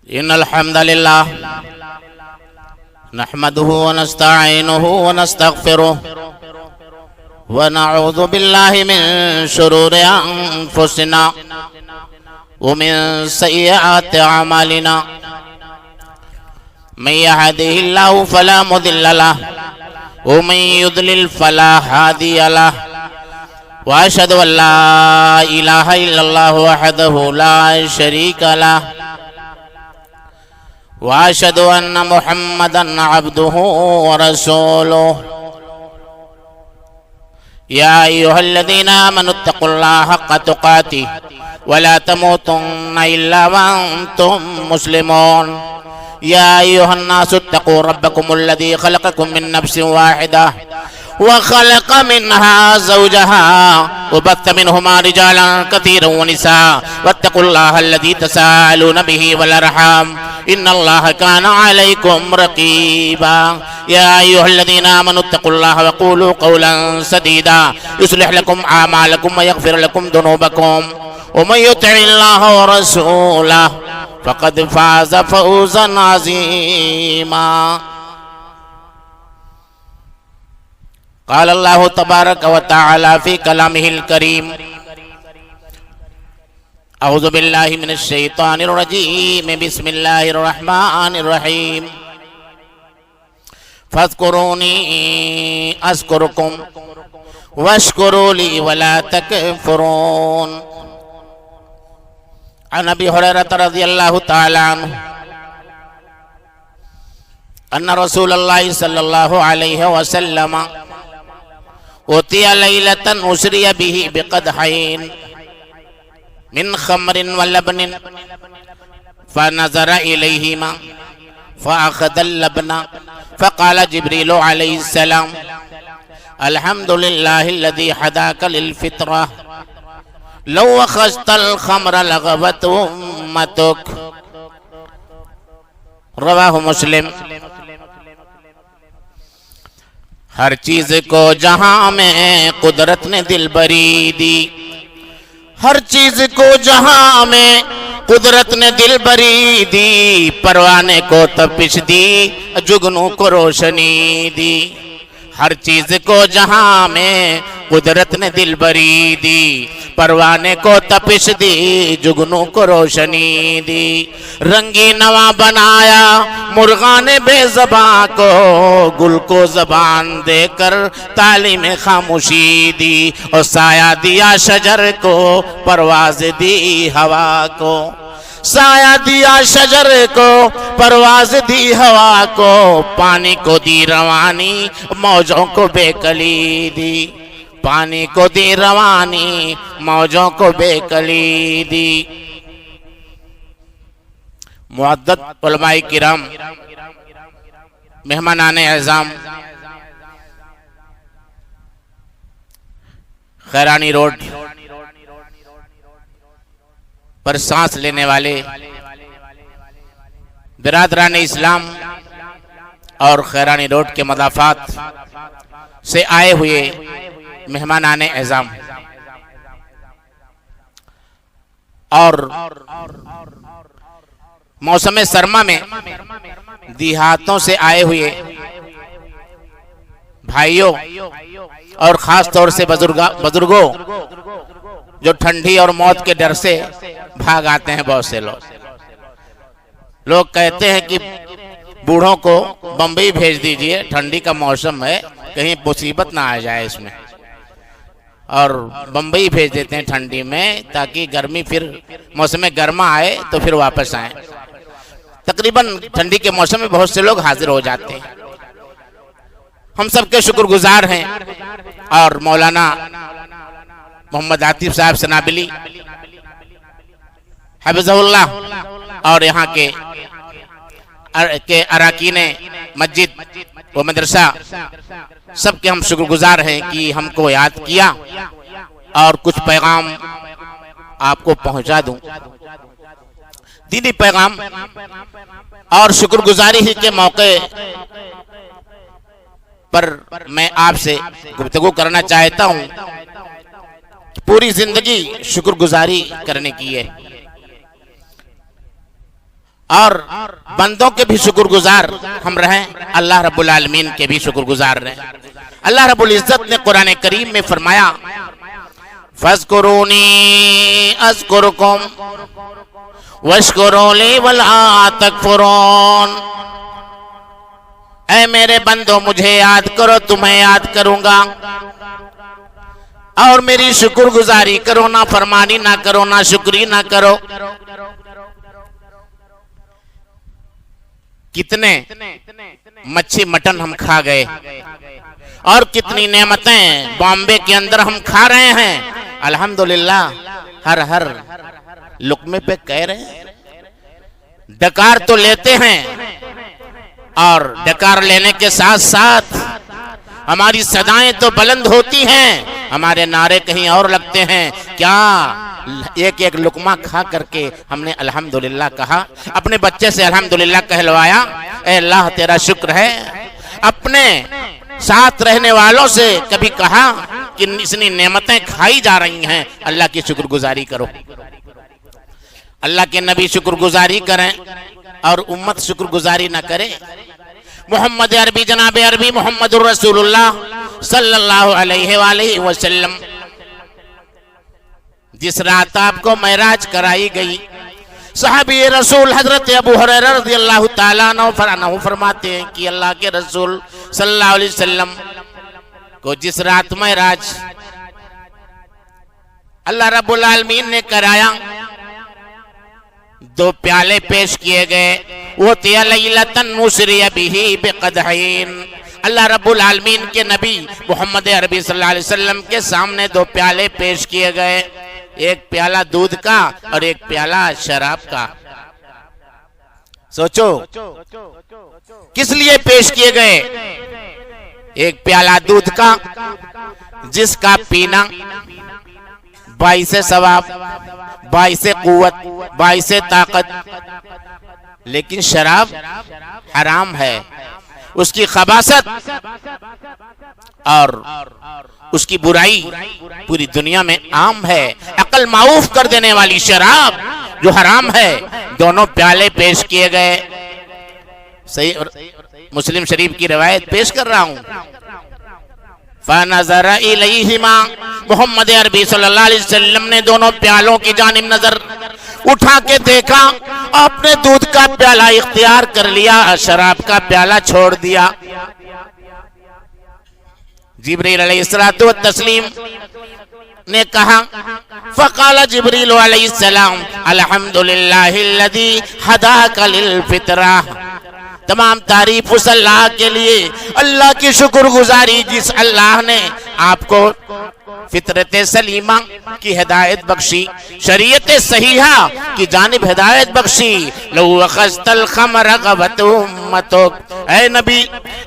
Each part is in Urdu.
إن الحمد لله نحمده ونستعينه ونستغفره ونعوذ بالله من شرور أنفسنا ومن سيئات أعمالنا من يهده الله فلا مضل له ومن يضلل فلا هادي له وأشهد أن لا إله إلا الله وحده لا شريك له وأشهد أن محمدا عبده ورسوله يا أيها الذين آمنوا اتقوا الله حق تقاته ولا تموتن إلا وأنتم مسلمون يا أيها الناس اتقوا ربكم الذي خلقكم من نفس واحدة وخلق منها زوجها وبث منهما رجالا كثيرا ونساء واتقوا الله الذي تساءلون به والأرحام إن الله كان عليكم رقيبا يا أيها الذين آمنوا اتقوا الله وقولوا قولا سديدا يصلح لكم أعمالكم ويغفر لكم ذنوبكم ومن يطع الله ورسوله فقد فاز فوزا عظيما قال الله تبارك وتعالى في كلامه الكريم أعوذ بالله من الشيطان الرجيم بسم الله الرحمن الرحيم فاذكروني أذكركم واشكروا لي ولا تكفرون عن أبي هريرة رضي الله تعالى عنه أن رسول الله صلى الله عليه وسلم أتي ليلة أسري به بقدحين من خمر ولبن فنظر إليهما فأخذ اللبن فقال جبريل عليه السلام الحمد لله الذي هداك للفطرة لو أخذت الخمر لغبت أمتك رواه مسلم ہر چیز کو جہاں میں قدرت نے دل بری دی ہر چیز کو جہاں میں قدرت نے دل بری دی پروانے کو تپش دی جگنوں کو روشنی دی ہر چیز کو جہاں میں قدرت نے دل بری دی پروانے کو تپش دی جگنوں کو روشنی دی رنگی نواں بنایا مرغان بے زباں کو گل کو زبان دے کر تعلیم خاموشی دی اور سایہ دیا شجر کو پرواز دی ہوا کو سایہ دیا شجر کو پرواز دی ہوا کو پانی کو دی روانی موجوں کو بے کلی دی پانی کو دی روانی موجوں کو بے کلی دی معزز علماء کرام مہمانان اعظام خیرانی روڈ پر سانس لینے والے برادران اسلام اور خیرانی روڈ کے مضافات سے آئے ہوئے مہمانان اعظام اور موسم سرما میں دیہاتوں سے آئے ہوئے بھائیوں اور خاص طور سے بزرگوں جو ٹھنڈی اور موت کے ڈر سے بھاگ آتے ہیں بہت سے لوگ کہتے ہیں کہ بوڑھوں کو بمبئی بھیج دیجئے ٹھنڈی کا موسم ہے کہیں مصیبت نہ آ جائے اس میں اور بمبئی بھیج دیتے ہیں ٹھنڈی میں تاکہ گرمی پھر موسم گرما آئے تو پھر واپس آئیں تقریباً ٹھنڈی کے موسم میں بہت سے لوگ حاضر ہو جاتے ہیں ہم سب کے شکر گزار ہیں اور مولانا محمد عاطف صاحب سنابلی حفظہ اللہ اور یہاں کے اراکین مسجد و مدرسہ سب کے ہم شکر گزار ہیں کہ ہم کو یاد کیا اور کچھ پیغام آپ کو پہنچا دوں دینی پیغام اور شکر گزاری ہی کے موقع پر میں آپ سے گفتگو کرنا چاہتا ہوں پوری زندگی شکر گزاری کرنے کی ہے اور بندوں کے بھی شکر گزار ہم رہیں، اللہ رب العالمین کے بھی شکر گزار رہیں۔ اللہ رب العزت نے قرآن کریم میں فرمایا فَاذْكُرُونِي أَذْكُرْكُمْ وَاشْكُرُوا لِي وَلَا تَكْفُرُونَ، اے میرے بندو مجھے یاد کرو تمہیں یاد کروں گا، اور میری شکر گزاری کرو، نہ فرمانی نہ کرو، نہ شکری نہ کرو۔ کتنے مچھی مٹن ہم کھا گئے اور کتنی نعمتیں بامبے کے اندر ہم کھا رہے ہیں، الحمدللہ ہر لقمے پہ کہہ رہے ہیں۔ ڈکار تو لیتے ہیں اور ڈکار لینے کے ساتھ ساتھ ہماری صدائیں تو بلند ہوتی ہیں، ہمارے نعرے کہیں اور لگتے ہیں۔ کیا ایک ایک لقمہ کھا کر کے ہم نے الحمدللہ کہا؟ اپنے بچے سے الحمدللہ کہلوایا؟ اے اللہ تیرا شکر ہے۔ اپنے ساتھ رہنے والوں سے کبھی کہا کہ اتنی نعمتیں کھائی جا رہی ہیں، اللہ کی شکر گزاری کرو؟ اللہ کے نبی شکر گزاری کریں اور امت شکر گزاری نہ کرے؟ محمد عربی، جناب عربی محمد الرسول اللہ صلی اللہ علیہ وآلہ وسلم، جس رات آپ کو معراج کرائی گئی، صحابی رسول حضرت ابو ہریرہ رضی اللہ تعالیٰ عنہ فرماتے ہیں کہ اللہ کے رسول صلی اللہ علیہ وسلم کو جس رات معراج اللہ رب العالمین نے کرایا، دو پیالے پیش کیے گئے، وہ تیا لیلتن مسری بہی بقدحین۔ اللہ رب العالمین کے نبی محمد عربی صلی اللہ علیہ وسلم کے سامنے دو پیالے پیش کیے گئے، ایک پیالہ دودھ کا اور ایک پیالہ شراب کا۔ سوچو کس لیے پیش کیے گئے؟ ایک پیالہ دودھ کا جس کا پینا باعث ثواب، باعث قوت، باعث طاقت، لیکن شراب حرام ہے، اس کی خباثت اور اس کی برائی پوری دنیا میں عام ہے۔ عقل معوف کر دینے والی شراب جو حرام ہے، دونوں پیالے پیش کیے گئے۔ صحیح مسلم شریف کی روایت پیش کر رہا ہوں۔ فَنَظَرَ إِلَيْهِمَا، محمد عربی صلی اللہ علیہ وسلم نے دونوں پیالوں کی جانب نظر اٹھا کے دیکھا، اپنے دودھ کا پیالہ اختیار کر لیا، شراب کا پیالہ چھوڑ دیا۔ جبریل علیہ السلام نے کہا، فقال جبریل علیہ السلام الحمدللہ الذی ہداک للفطرہ، تمام تعریف اس اللہ کے لیے، اللہ کی شکر گزاری جس اللہ نے آپ کو فطرت سلیمہ کی ہدایت بخشی، شریعت صحیحہ کی جانب ہدایت بخشی۔ لو اخذت الخمر غوت امتک، اے نبی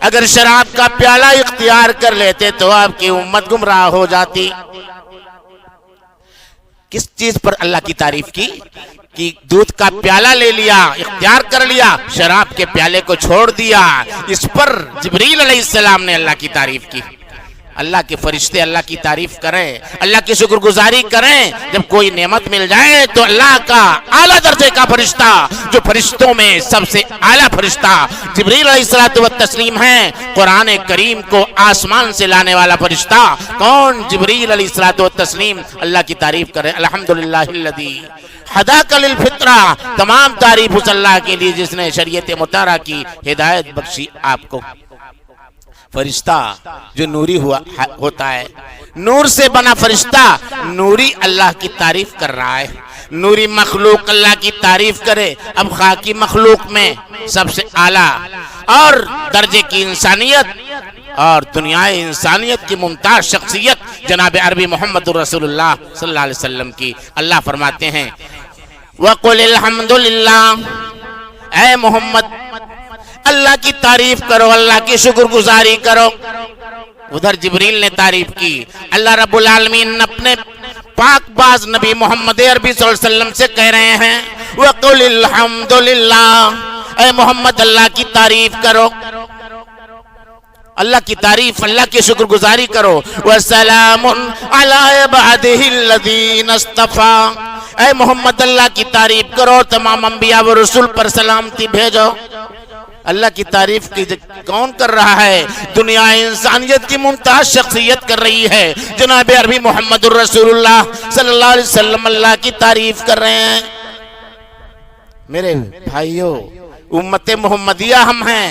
اگر شراب کا پیالہ اختیار کر لیتے تو آپ کی امت گمراہ ہو جاتی۔ کس چیز پر اللہ کی تعریف کی؟ کہ دودھ کا پیالہ لے لیا، اختیار کر لیا، شراب کے پیالے کو چھوڑ دیا۔ اس پر جبریل علیہ السلام نے اللہ کی تعریف کی۔ اللہ کے فرشتے اللہ کی تعریف کریں، اللہ کی شکر گزاری کریں۔ جب کوئی نعمت مل جائے تو اللہ کا اعلیٰ درجے کا فرشتہ، جو فرشتوں میں سب سے اعلیٰ فرشتہ جبریل علیہ السلام ہیں، قرآن کریم کو آسمان سے لانے والا فرشتہ کون؟ جبریل علیہ السلام۔ اللہ کی تعریف کریں، الحمدللہ الذی ہداک للفطرہ، تمام تعریف اس اللہ کے لیے جس نے شریعت مطہرہ کی ہدایت بخشی آپ کو۔ فرشتہ جو نوری ہوتا ہے، نور سے بنا فرشتہ نوری اللہ کی تعریف کر رہا ہے۔ نوری مخلوق اللہ کی تعریف کرے، اب خاکی مخلوق میں سب سے اعلیٰ اور درجے کی انسانیت اور دنیائے انسانیت کی ممتاز شخصیت جناب عربی محمد الرسول اللہ صلی اللہ علیہ وسلم کی، اللہ فرماتے ہیں وَقُلِ الْحَمْدُ لِلَّهِ، اے محمد اللہ کی تعریف کرو، اللہ کی شکر گزاری کرو۔ ادھر جبریل نے تعریف کی، اللہ رب العالمین اپنے پاک باز نبی محمد عربی صلی اللہ علیہ وسلم سے کہہ رہے ہیں وَقُلِ الْحَمْدُ لِلَّهِ، اے محمد اللہ کی تعریف کرو، اللہ کی تعریف، اللہ کی شکر گزاری کرو۔ وَسَلَامٌ عَلَىٰ عِبَادِهِ الَّذِينَ اصْطَفَىٰ، اے محمد اللہ کی تعریف کرو، تمام انبیاء و رسول پر سلامتی بھیجو۔ اللہ کی تعریف کی کون کر رہا ہے؟ دنیا انسانیت کی ممتاز شخصیت کر رہی ہے، جناب عربی محمد الرسول اللہ صلی اللہ علیہ وسلم اللہ کی تعریف کر رہے ہیں۔ میرے بھائیوں، امت محمدیہ ہم ہیں۔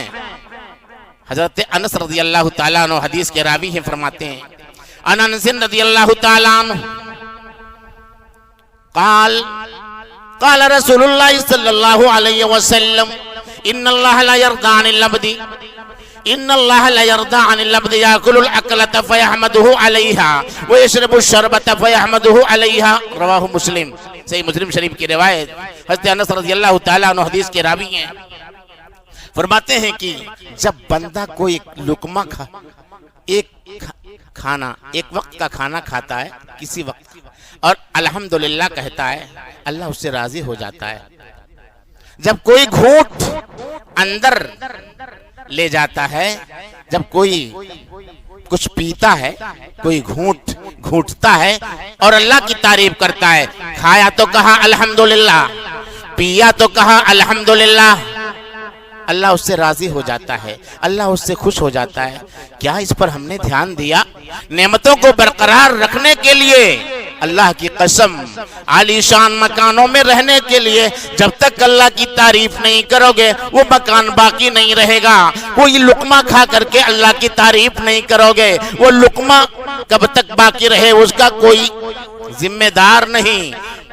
حضرت انس رضی اللہ تعالیٰ عنہ حدیث کے راوی ہیں، فرماتے ہیں عن انس رضی اللہ تعالیٰ عنہ قال رسول اللہ صلی اللہ علیہ وسلم ان اللہ لا يرضى عن العبد ان اللہ لا يرضى عن العبد ياكل الاكلة فيحمده عليها ويشرب الشربة فيحمده عليها رواہ مسلم۔ صحیح مسلم شریف کی روایت، حضرت انس رضی اللہ تعالیٰ عنہ حدیث کے راوی ہیں، فرماتے ہیں کہ جب بندہ کوئی لقمہ ایک وقت کا کھانا کھاتا ہے کسی وقت اور الحمدللہ کہتا ہے، اللہ اس سے راضی ہو جاتا ہے۔ جب کوئی گھونٹ اندر لے جاتا ہے، جب کوئی کچھ پیتا ہے، کوئی گھونٹتا ہے اور اللہ کی تعریف کرتا ہے، کھایا تو کہا الحمدللہ، پیا تو کہا الحمدللہ، اللہ اس سے راضی ہو جاتا ہے، اللہ اس سے خوش ہو جاتا ہے۔ کیا اس پر ہم نے دھیان دیا؟ نعمتوں کو برقرار رکھنے کے لیے، اللہ کی قسم، عالی شان مکانوں میں رہنے کے لیے جب تک اللہ کی تعریف نہیں کرو گے وہ مکان باقی نہیں رہے گا۔ کوئی لقمہ کھا کر کے اللہ کی تعریف نہیں کرو گے، وہ لقمہ کب تک باقی رہے اس کا کوئی ذمہ دار نہیں۔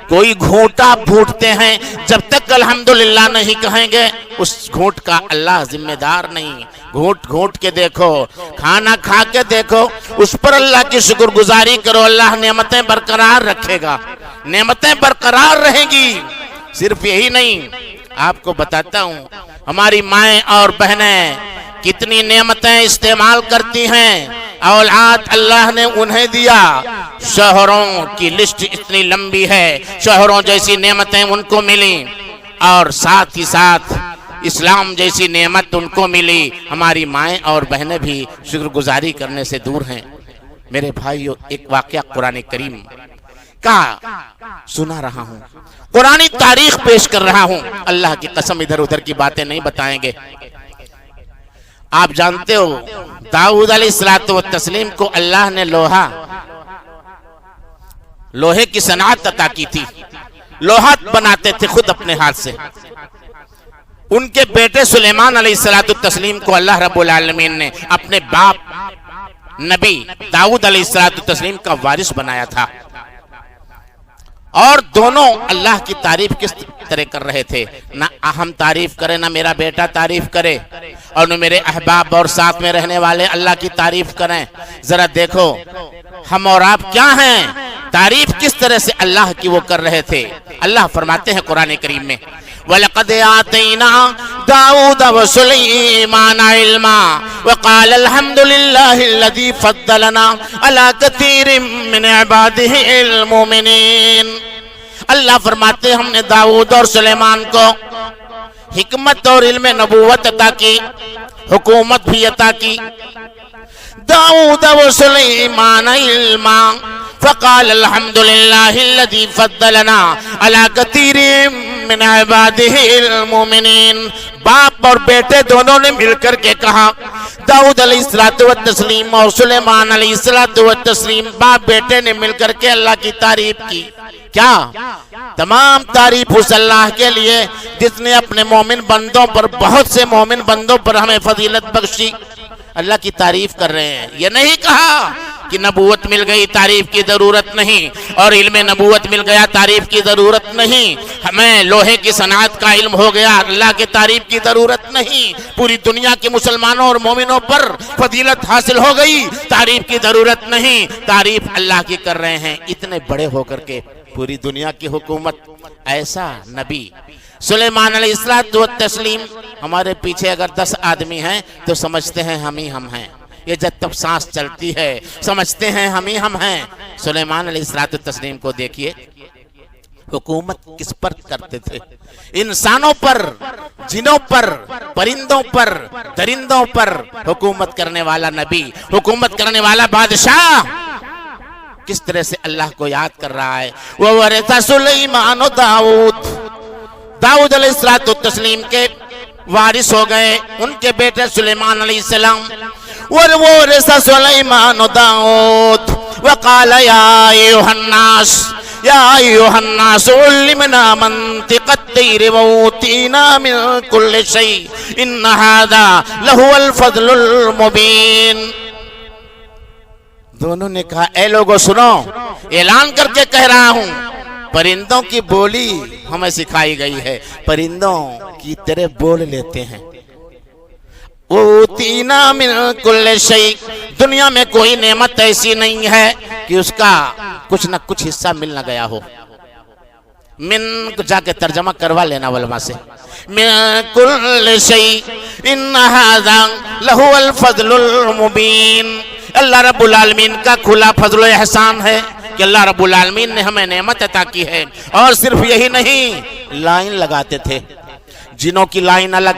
کوئی گھونٹا بھونٹتے ہیں، جب تک الحمدللہ نہیں کہیں گے اس گھونٹ کا اللہ ذمہ دار نہیں۔ گھونٹ کے دیکھو، کھانا کھا کے دیکھو، اس پر اللہ کی شکر گزاری کرو، اللہ نعمتیں برقرار رکھے گا، نعمتیں برقرار رہیں گی۔ صرف یہی نہیں، آپ کو بتاتا ہوں ہماری مائیں اور بہنیں کتنی نعمتیں استعمال کرتی ہیں، اولاد اللہ نے انہیں دیا، شوہروں کی لسٹ اتنی لمبی ہے، شوہروں جیسی نعمتیں ان کو ملی اور ساتھ ہی ساتھ اسلام جیسی نعمت ان کو ملی۔ ہماری مائیں اور بہنیں بھی شکر گزاری کرنے سے دور ہیں۔ میرے بھائیو، ایک واقعہ قرآن کریم کا سنا رہا ہوں، قرآنی تاریخ پیش کر رہا ہوں، اللہ کی قسم ادھر ادھر کی باتیں نہیں بتائیں گے۔ آپ جانتے ہو داؤد علیہ السلام کو اللہ نے لوہے کی صنعت عطا کی تھی، لوہا بناتے تھے خود اپنے ہاتھ سے۔ ان کے بیٹے سلیمان علیہ السلام کو اللہ رب العالمین نے اپنے باپ نبی داؤد علیہ السلام کا وارث بنایا تھا، اور دونوں اللہ کی تعریف کس طرح کر رہے تھے؟ نہ ہم تعریف کریں، نہ میرا بیٹا تعریف کرے، اور نہ میرے احباب اور ساتھ میں رہنے والے اللہ کی تعریف کریں۔ ذرا دیکھو ہم اور آپ کیا ہیں، تعریف کس طرح سے اللہ کی وہ کر رہے تھے۔ اللہ فرماتے ہیں قرآن کریم میں وَلَقَدْ آتَيْنَا دَاوُودَ وَسُلَيْمَانَ عِلْمًا وَقَالَ الْحَمْدُ لِلَّهِ الَّذِي فَضَّلَنَا عَلَى كَثِيرٍ مِّنْ عِبَادِهِ الْمُؤْمِنِينَ۔ اللہ فرماتے ہم نے داؤد اور سلیمان کو حکمت اور علم نبوت عطا کی، حکومت بھی عطا کی۔ داؤد و سلیمان علما فقال الحمد للہ الذی فضلنا علی کثیر من عباده المؤمنین۔ باپ اور بیٹے دونوں نے مل کر کے کہا، داؤد علیہ السلام اور سلیمان علیہ السلام باپ بیٹے نے مل کر کے اللہ کی تعریف کی۔ کیا تمام تعریف اس اللہ کے لیے جس نے اپنے مومن بندوں پر، بہت سے مومن بندوں پر ہمیں فضیلت بخشی۔ اللہ کی تعریف کر رہے ہیں، یہ نہیں کہا کہ نبوت مل گئی تعریف کی ضرورت نہیں، اور علم نبوت مل گیا تعریف کی ضرورت نہیں، ہمیں لوہے کی صنعت کا علم ہو گیا اللہ کے تعریف کی ضرورت نہیں، پوری دنیا کے مسلمانوں اور مومنوں پر فضیلت حاصل ہو گئی تعریف کی ضرورت نہیں۔ تعریف اللہ کی کر رہے ہیں، اتنے بڑے ہو کر کے پوری دنیا کی حکومت۔ ایسا نبی سلیمان علیہ السلام، ہمارے پیچھے اگر 10 آدمی ہیں تو سمجھتے ہیں ہم ہی ہم ہیں، یہ جب تک سانس چلتی ہے سمجھتے ہیں ہم ہی ہم ہیں۔ سلیمان علیہ السلام کو دیکھیے، حکومت کس پر کرتے تھے؟ انسانوں پر، جنوں پر، پرندوں پر، درندوں پر حکومت کرنے والا نبی، حکومت کرنے والا بادشاہ۔ کس طرح سے اللہ کو یاد کر رہا ہے. وَوَرِثَ سُلَيْمَانُ داؤد علیہ السلام کے وارث ہو گئے ان کے بیٹے سلیمان علیہ السلام. وَوَرِثَ سُلَيْمَانُ داؤد وَقَالَ يَا أَيُّهَا النَّاسُ عُلِّمْنَا مَنطِقَ الطَّيْرِ وَأُوتِينَا مِن كُلِّ شَيْءٍ إِنَّ هَذَا لَهُوَ الْفَضْلُ الْمُبِينُ. دونوں نے کہا اے لوگوں سنو، اعلان کر کے کہہ رہا ہوں، پرندوں کی بولی ہمیں سکھائی گئی ہے، پرندوں کی طرح بول لیتے ہیں. اوتینا من کل شیء، دنیا میں کوئی نعمت ایسی نہیں ہے کہ اس کا کچھ نہ کچھ حصہ مل نہ گیا ہو. من جا کے ترجمہ کروا لینا علماء سے. من کل شیء ان ھذا لہو الفضل المبین. اللہ رب العالمین کا کھلا فضل و احسان ہے کہ اللہ رب العالمین نے ہمیں نعمت عطا کی ہے. اور صرف یہی نہیں، لائن لگاتے تھے، جنوں کی لائن الگ،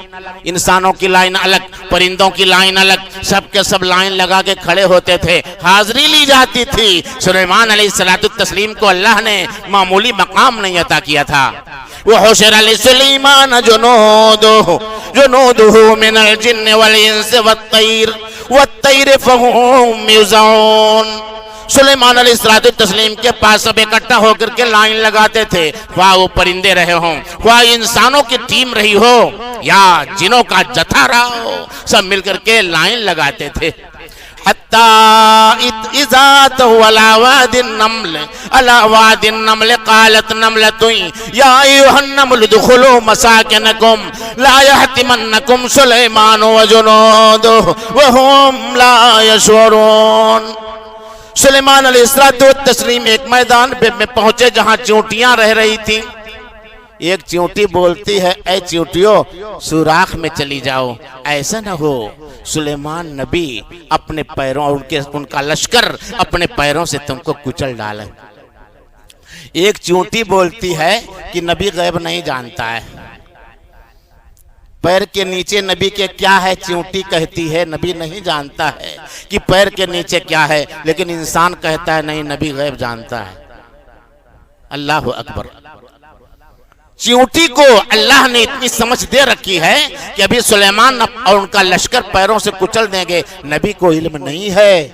انسانوں کی لائن الگ، پرندوں کی لائن الگ، سب کے سب لائن لگا کے کھڑے ہوتے تھے، حاضری لی جاتی تھی. سلیمان علیہ السلام کو اللہ نے معمولی مقام نہیں عطا کیا تھا. وحشر لسلیمان جنودہ من الجن والانس والطیر فہم یوزعون. سلیمان علیہ السلام کے پاس سب اکٹھا ہو کر کے لائن لگاتے تھے، خواہ وہ پرندے رہے ہوں، خواہ انسانوں کی ٹیم رہی ہو یا جنوں کا جتھا رہا ہو، سب مل کر کے لائن لگاتے تھے. حتی اذا تہو علی واد النمل قالت نملۃ یا ایھا النمل ادخلوا مساکنکم لا یحطمنکم سلیمان وجنودہ وہم لا یشعرون. سلیمان علیہ السلام ایک میدان میں پہنچے جہاں چونٹیاں رہ رہی تھیں. ایک چونٹی بولتی ہے اے چونٹیوں سوراخ میں چلی جاؤ، ایسا نہ ہو سلیمان نبی اپنے پیروں ان کا لشکر اپنے پیروں سے تم کو کچل ڈالے. ایک چونٹی بولتی ہے کہ نبی غیب نہیں جانتا ہے، پیر کے نیچے نبی کے کیا ہے، چونٹی کہتی ہے نبی نہیں جانتا ہے کہ پیر کے نیچے کیا ہے، لیکن انسان کہتا ہے نہیں نبی غیب جانتا ہے. اللہ اکبر. چونٹی کو اللہ نے اتنی سمجھ دے رکھی ہے کہ ابھی سلیمان اور ان کا لشکر پیروں سے کچل دیں گے. نبی کو علم نہیں ہے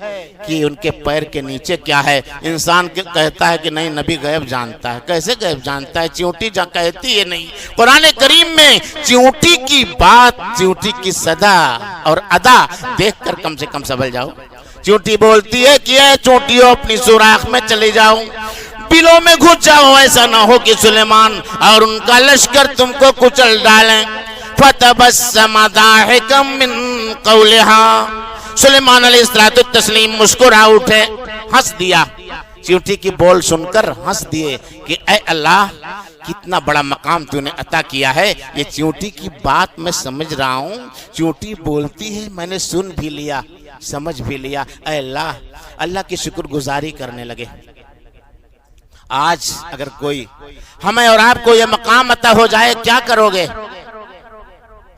کہ ان کے پیر کے نیچے کیا ہے. انسان کہتا ہے کہ نہیں نبی غیب جانتا ہے. کیسے غیب جانتا ہے؟ چونٹی جہاں کہتی ہے نہیں. قرآن کریم میں چونٹی کی بات، چونٹی کی صدا اور ادا دیکھ کر کم سے کم سنبھل جاؤ. چونٹی بولتی ہے کہ اے چونٹیوں اپنی سوراخ میں چلی جاؤ، بلوں میں گھس جاؤ، ایسا نہ ہو کہ سلیمان اور ان کا لشکر تم کو کچل ڈالیں. فتبسم ضاحکا من قولها. سلیمان علیہ السلام مسکرا اٹھے، ہنس دیا. چونٹی کی بول سن کر ہنس دیے کہ اے اللہ کتنا بڑا مقام تو نے عطا کیا ہے. یہ چونٹی کی بات میں سمجھ رہا ہوں، چونٹی بولتی ہے میں نے سن بھی لیا، سمجھ بھی لیا. اے اللہ، اللہ کی شکر گزاری کرنے لگے. آج اگر کوئی ہمیں اور آپ کو یہ مقام عطا ہو جائے کیا کرو گے؟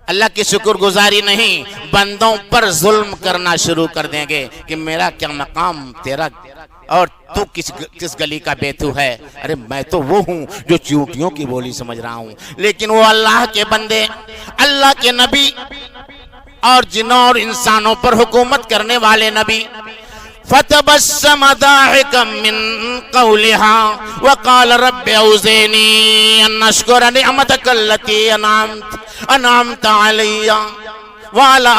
اللہ کی شکر گزاری نہیں، بندوں پر ظلم کرنا شروع کر دیں گے کہ میرا کیا مقام، تیرا اور تو کس گلی کا بیتو ہے. ارے میں تو وہ ہوں جو چونٹیوں کی بولی سمجھ رہا ہوں، لیکن وہ اللہ کے بندے، اللہ کے نبی اور جنوں اور انسانوں پر حکومت کرنے والے نبی. فتبسم ضاحكا من قولها وقال رب أوزعني أن أشكر نعمتك التي أنعمت علي وعلى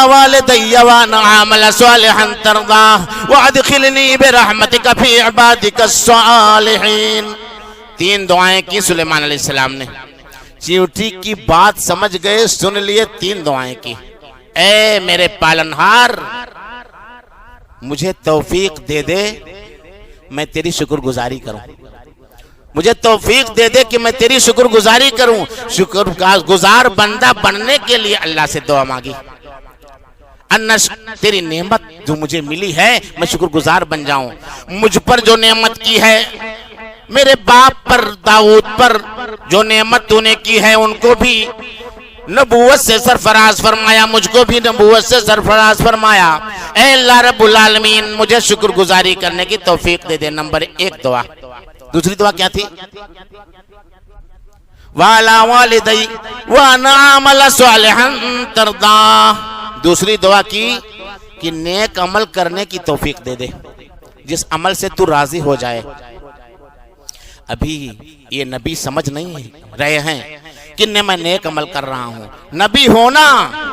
والدي وأن أعمل صالحا ترضاه وأدخلني برحمتك في عبادك الصالحين. 3 دعائیں کی سلیمان علیہ السلام نے. چونٹی کی بات سمجھ گئے، سن لیے، 3 دعائیں کی. اے میرے پالنہار مجھے توفیق دے دے میں تیری شکر گزاری کروں، مجھے توفیق دے دے کہ میں تیری شکر گزاری کروں. شکر گزار بندہ بننے کے لیے اللہ سے دعا مانگی. تیری نعمت جو مجھے ملی ہے میں شکر گزار بن جاؤں. مجھ پر جو نعمت کی ہے، میرے باپ پر داؤد پر جو نعمت تو نے کی ہے ان کو بھی نبوت سے سرفراز فرمایا، مجھ کو بھی نبوت سے سرفراز فرمایا۔ اے اللہ رب العالمین مجھے شکر گزاری کرنے کی توفیق دے دے۔ نمبر 1 دعا۔ دوسری دعا کیا تھی؟ وَعَلَىٰ وَالِدَيَّ وَأَنْ أَعْمَلَ صَالِحًا تَرْضَاهُ۔ دوسری دعا کی کہ نیک عمل کرنے کی توفیق دے دے جس عمل سے تو راضی ہو جائے۔ ابھی یہ نبی سمجھ نہیں رہے ہیں کہ میں نیک عمل کر رہا ہوں۔ نبی ہونا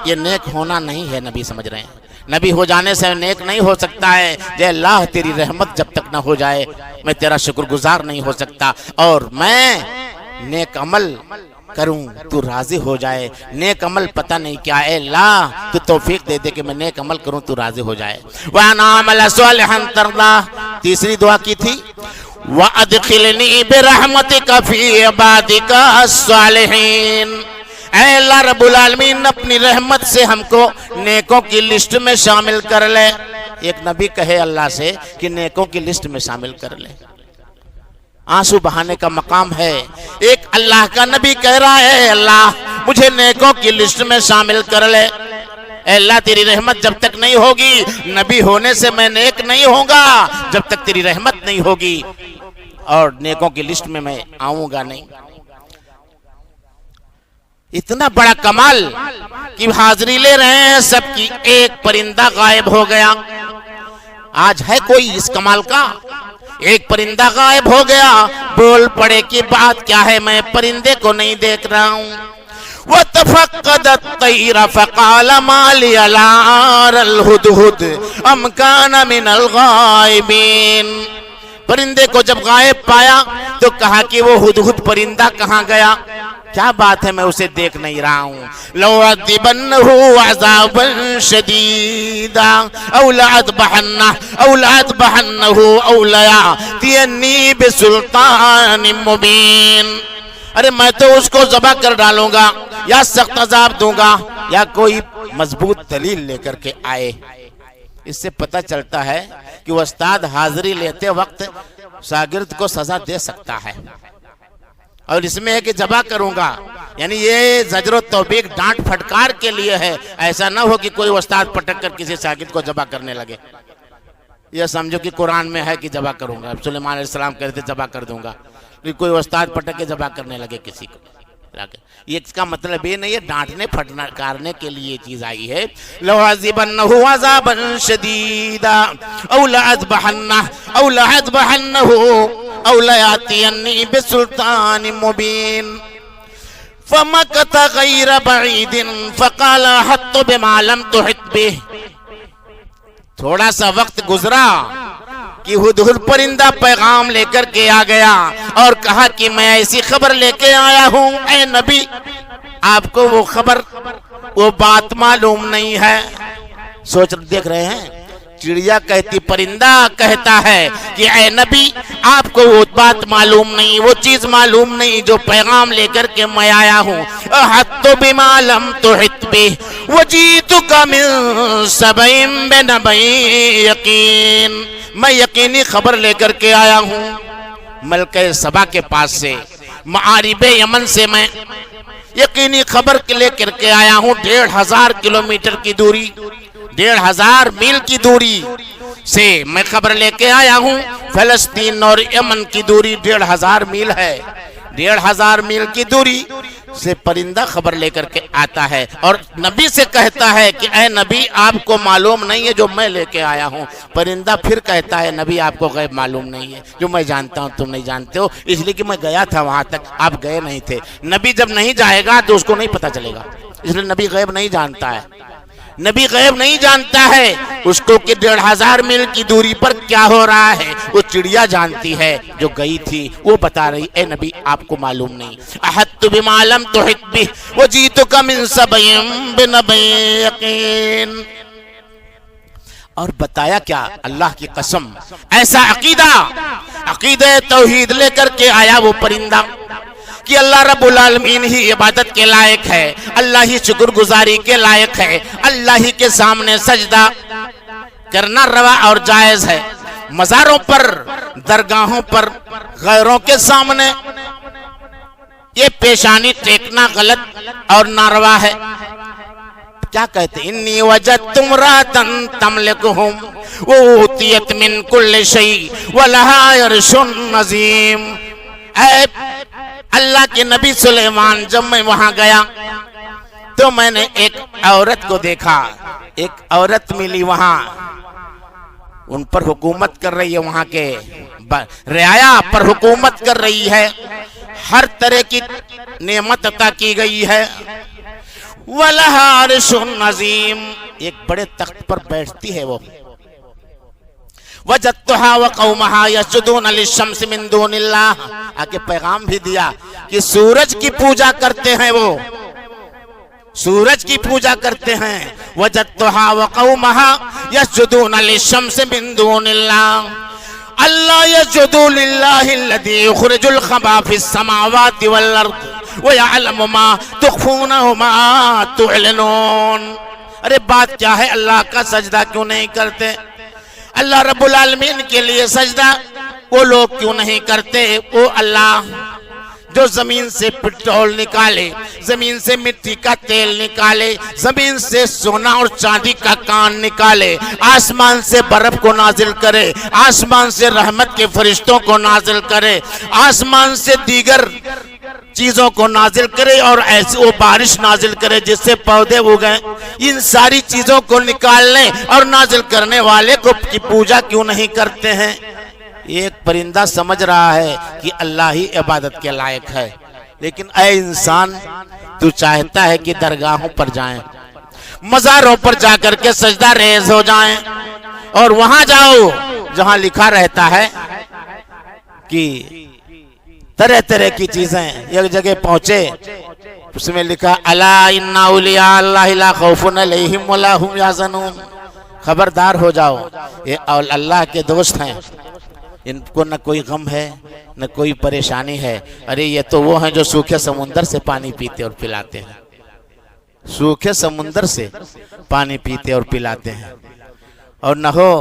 یہ نیک ہونا نہیں ہے، نبی سمجھ رہے ہیں۔ نبی ہو جانے سے نیک نہیں ہو سکتا ہے۔ جے اللہ تیری رحمت جب تک نہ ہو جائے میں تیرا شکر گزار نہیں ہو سکتا، اور میں نیک عمل کروں تو راضی ہو جائے۔ نیک عمل پتہ نہیں کیا، اے اللہ تو توفیق دے دے کہ میں نیک عمل کروں تو راضی ہو جائے۔ وَأَنْ أَعْمَلَ صَالِحًا تَرْضَاهُ۔ تیسری دعا کی تھی وَأَدْخِلْنِي بِرَحْمَتِكَ فِي عِبَادِكَ الصَّالِحِينَ۔ اے اللہ رب العالمین اپنی رحمت سے ہم کو نیکوں کی لسٹ میں شامل کر لے۔ ایک نبی کہے اللہ سے کہ نیکوں کی لسٹ میں شامل کر لے، آنسو بہانے کا مقام ہے۔ ایک اللہ کا نبی کہہ رہا ہے اللہ مجھے نیکوں کی لسٹ میں شامل کر لے۔ اے اللہ تیری رحمت جب تک نہیں ہوگی، نبی ہونے سے میں نیک نہیں ہوں گا جب تک تیری رحمت نہیں ہوگی، اور نیکوں کی لسٹ میں میں آؤں گا نہیں۔ اتنا بڑا کمال کہ حاضری لے رہے ہیں سب کی، ایک پرندہ غائب ہو گیا۔ آج ہے کوئی اس کمال کا؟ ایک پرندہ غائب ہو گیا، بول پڑے کہ بات کیا ہے، میں پرندے کو نہیں دیکھ رہا ہوں۔ وَتَفَقَّدَ الطَّيْرَ فَقَالَ مَا لِيَ لَا أَرَى الْهُدْهُدَ أَمْ كَانَ مِنَ الْغَائِبِينَ۔ پرندے کو جب غائب پایا تو کہا کہ وہ ہدہد پرندہ کہاں گیا؟ کیا بات ہے میں اسے دیکھ نہیں رہا ہوں۔ لَوْعَذِّبَنَّهُ عَذَابًا شَدِيدًا أَوْ لَأَذْبَحَنَّهُ أَوْ لَيَأْتِيَنِّي بِسُلْطَانٍ مُبِينٍ۔ ارے میں تو اس کو ذبح کر ڈالوں گا، یا سخت عذاب دوں گا، یا کوئی مضبوط دلیل لے کر کے آئے۔ اس سے پتہ چلتا ہے کہ وہ استاد حاضری لیتے وقت شاگرد کو سزا دے سکتا ہے، اور اس میں ہے کہ ذبح کروں گا، یعنی یہ زجر و توبیخ ڈانٹ پھٹکار کے لیے ہے۔ ایسا نہ ہو کہ کوئی استاد پٹک کر کسی شاگرد کو ذبح کرنے لگے۔ یہ سمجھو کہ قرآن میں ہے کہ ذبح کروں گا، سلیمان علیہ السلام کہتے ذبح کر دوں گا، کوئی استاد پٹک کے ذبح کرنے لگے کسی کو۔ یہ اس کا مطلب یہ نہیں ہے، ڈانٹنے پھٹکارنے کے لیے یہ چیز آئی ہے۔ لَوْعَذِّبَنَّهُ عَذَابًا شَدِيدًا أَوْ لَأَذْبَحَنَّهُ أَوْ لَيَأْتِيَنِّي بِسُلْطَانٍ مُبِينٍ۔ فَمَكَثَ غَيْرَ بَعِيدٍ فَقَالَ أَحَطتُ بِمَا لَمْ تُحِطْ بِهِ۔ تھوڑا سا وقت گزرا کہ ہدہد پرندہ پیغام لے کر کے آ گیا اور کہا کہ میں ایسی خبر لے کے آیا ہوں، اے نبی آپ کو وہ خبر وہ بات معلوم نہیں ہے۔ سوچ دیکھ رہے ہیں، چڑیا کہتی پرندہ کہتا ہے کہ اے نبی آپ کو وہ بات معلوم نہیں، وہ چیز معلوم نہیں جو پیغام لے کر کے میں آیا ہوں۔ احط بما لم تحط به وجئتک من سبع بنبأ یقین۔ میں یقینی خبر لے کر کے آیا ہوں ملکہ سبا کے پاس سے، معارب یمن سے میں یقینی خبر لے کر کے آیا ہوں۔ 1500 کلومیٹر کی دوری، 1500 میل کی دوری سے میں خبر لے کے آیا ہوں۔ فلسطین اور یمن کی دوری 1500 میل ہے، 1500 میل کی دوری سے پرندہ خبر لے کر کے آتا ہے اور نبی سے کہتا ہے کہ اے نبی آپ کو معلوم نہیں ہے جو میں لے کے آیا ہوں۔ پرندہ پھر کہتا ہے نبی آپ کو غیب معلوم نہیں ہے، جو میں جانتا ہوں تم نہیں جانتے ہو، اس لیے کہ میں گیا تھا وہاں تک، آپ گئے نہیں تھے۔ نبی جب نہیں جائے گا تو اس کو نہیں پتہ چلے گا، اس لیے نبی غیب نہیں جانتا ہے۔ نبی غیب نہیں جانتا ہے، اس کو کہ 1500 میل کی دوری پر کیا ہو رہا ہے وہ چڑیا جانتی ہے جو گئی تھی، وہ بتا رہی اے نبی آپ کو معلوم نہیں۔ احط بما لم تحط به وجئتک من سبع بنبأ یقین۔ اور بتایا کیا، اللہ کی قسم ایسا عقیدہ توحید لے کر کے آیا وہ پرندہ کہ اللہ رب العالمین ہی عبادت کے لائق ہے، اللہ ہی شکر گزاری کے لائق ہے، اللہ ہی کے سامنے سجدہ کرنا روا اور جائز ہے۔ مزاروں پر، درگاہوں پر، غیروں کے سامنے یہ پیشانی ٹیکنا غلط اور ناروا ہے. کیا کہتے ہیں؟ انی وجدت امرأۃ تملکہم وأوتیت من کل شیء ولہا عرش عظیم. اے اللہ کے نبی سلیمان، جب میں وہاں گیا تو میں نے ایک عورت کو دیکھا، ایک عورت ملی وہاں، ان پر حکومت کر رہی ہے، وہاں کے رعایا پر حکومت کر رہی ہے، ہر طرح کی نعمت عطا کی گئی ہے. وَلَهَا عَرْشٌ عَظِيمٌ، ایک بڑے تخت پر بیٹھتی ہے وہ. وَجَدْتُهَا وَقَوْمَهَا يَسْجُدُونَ لِلشَّمْسِ مِن دُونِ اللَّهِ. آگے پیغام بھی دیا کہ سورج کی پوجا کرتے ہیں، وہ سورج کی پوجا کرتے ہیں. وَجَدْتُهَا وَقَوْمَهَا يَسْجُدُونَ لِلشَّمْسِ مِن دُونِ اللَّهِ اللہ يَسْجُدُوا لِلَّهِ الَّذِي يُخْرِجُ الْخَبَا فِي السَّمَاوَاتِ وَالْأَرْضِ وَيَعْلَمُ مَا تُخْفُونَ وَمَا تُعْلِنُونَ. ارے بات کیا ہے، اللہ کا سجدہ کیوں نہیں کرتے؟ اللہ رب العالمین کے لیے سجدہ وہ لوگ کیوں نہیں کرتے؟ وہ اللہ جو زمین سے پٹرول نکالے، زمین سے مٹی کا تیل نکالے، زمین سے سونا اور چاندی کا کان نکالے، آسمان سے برف کو نازل کرے، آسمان سے رحمت کے فرشتوں کو نازل کرے، آسمان سے دیگر چیزوں کو نازل کرے اور ایسی وہ بارش نازل کرے جس سے پودے اگیں. ان ساری چیزوں کو نکالنے اور نازل کرنے والے کو کی پوجا کیوں نہیں کرتے ہیں؟ ایک پرندہ سمجھ رہا ہے کہ اللہ ہی عبادت کے لائق ہے، لیکن اے انسان، تو چاہتا ہے کہ درگاہوں پر جائیں، مزاروں پر جا کر کے سجدہ ریز ہو جائیں، اور وہاں جاؤ جہاں لکھا رہتا ہے کہ طرح طرح کی چیزیں. ایک جگہ پہنچے، اس میں لکھا الا ان اولیاء اللہ لا خوف علیہم ولا هم یحزنون. خبردار ہو جاؤ، یہ اللہ کے دوست ہیں، ان کو نہ کوئی غم ہے نہ کوئی پریشانی ہے. ارے یہ تو وہ ہیں جو سوکھے سمندر سے پانی پیتے اور پلاتے ہیں، سوکھے سمندر سے پانی پیتے اور پلاتے ہیں. اور نہ ہو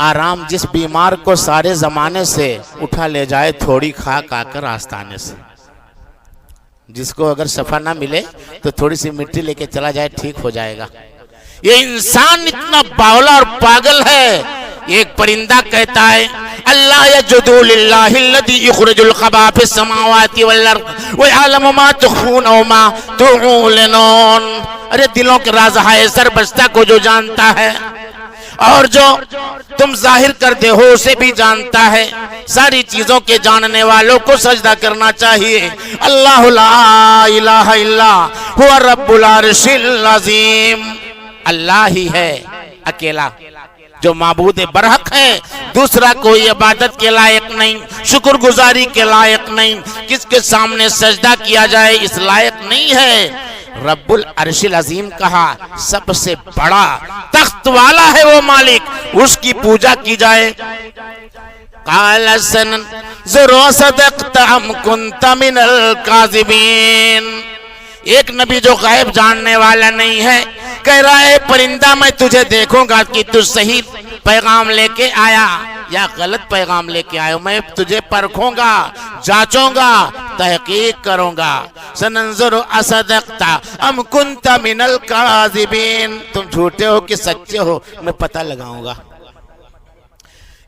آرام جس بیمار کو سارے زمانے سے اٹھا لے جائے تھوڑی خاک آ کر آستانے سے. جس کو اگر شفا نہ ملے تو تھوڑی سی مٹی لے کے چلا جائے، ٹھیک ہو جائے گا. یہ انسان اتنا باولا اور پاگل ہے. ایک پرندہ کہتا ہے اللہ يسجدوا للہ الذی یخرج الخبا فی السماوات والارض ویعلم ما تخفون وما تعلنون. ارے دلوں کے راز ہے سربستہ کو جو جانتا ہے اور جو تم ظاہر کرتے ہو اسے بھی جانتا ہے. ساری چیزوں کے جاننے والوں کو سجدہ کرنا چاہیے. اللہ لا الہ الا هو رب العرش العظیم. اللہ ہی ہے اکیلا جو معبود برحق ہے، دوسرا کوئی عبادت کے لائق نہیں، شکر گزاری کے لائق نہیں، کس کے سامنے سجدہ کیا جائے اس لائق نہیں ہے. رب العرش العظیم کہا، سب سے بڑا تخت والا ہے وہ مالک، اس کی پوجا کی جائے. قال سننظر صدقت ام كنت من الكاذبین. ایک نبی جو غیب جاننے والا نہیں ہے کہہ رہا ہے پرندہ میں تجھے دیکھوں گا کہ تو صحیح پیغام لے کے آیا یا غلط پیغام لے کے آیا. میں تجھے پرکھوں گا، جانچوں گا، تحقیق کروں گا. سننظر اصدقت ام کنت من الکاذبین. تم جھوٹے ہو کہ سچے ہو میں پتہ لگاؤں گا.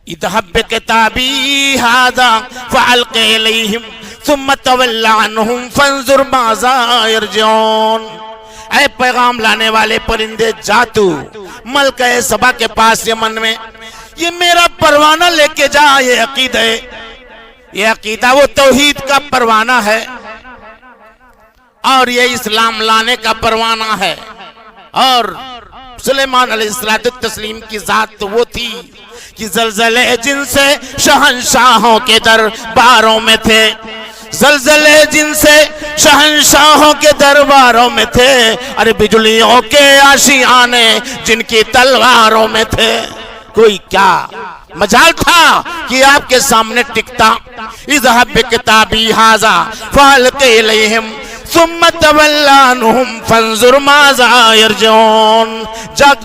اذهب بکتابی ھذا فالق الیہم ثم تول عنہم فانظر ماذا یرجعون. اے پیغام لانے والے پرندے، جا تو ملکہ سبا کے پاس یمن میں یہ میرا پروانہ لے کے جا. یہ عقیدہ ہے، یہ عقیدہ وہ توحید کا پروانہ ہے اور یہ اسلام لانے کا پروانہ ہے. اور سلیمان علیہ السلام کی ذات تو وہ تھی کہ زلزلے جن سے شہنشاہوں کے درباروں میں تھے، زلزلے جن سے شہنشاہوں کے درباروں میں تھے، ارے بجلیوں کے آشیانے جن کی تلواروں میں تھے. کوئی کیا مجال تھا کہ آپ کے سامنے ٹکتا. اذهب بکتابی ھذا فالق الیہم ثم تولى عنهم فانظر ماذا يرجعون.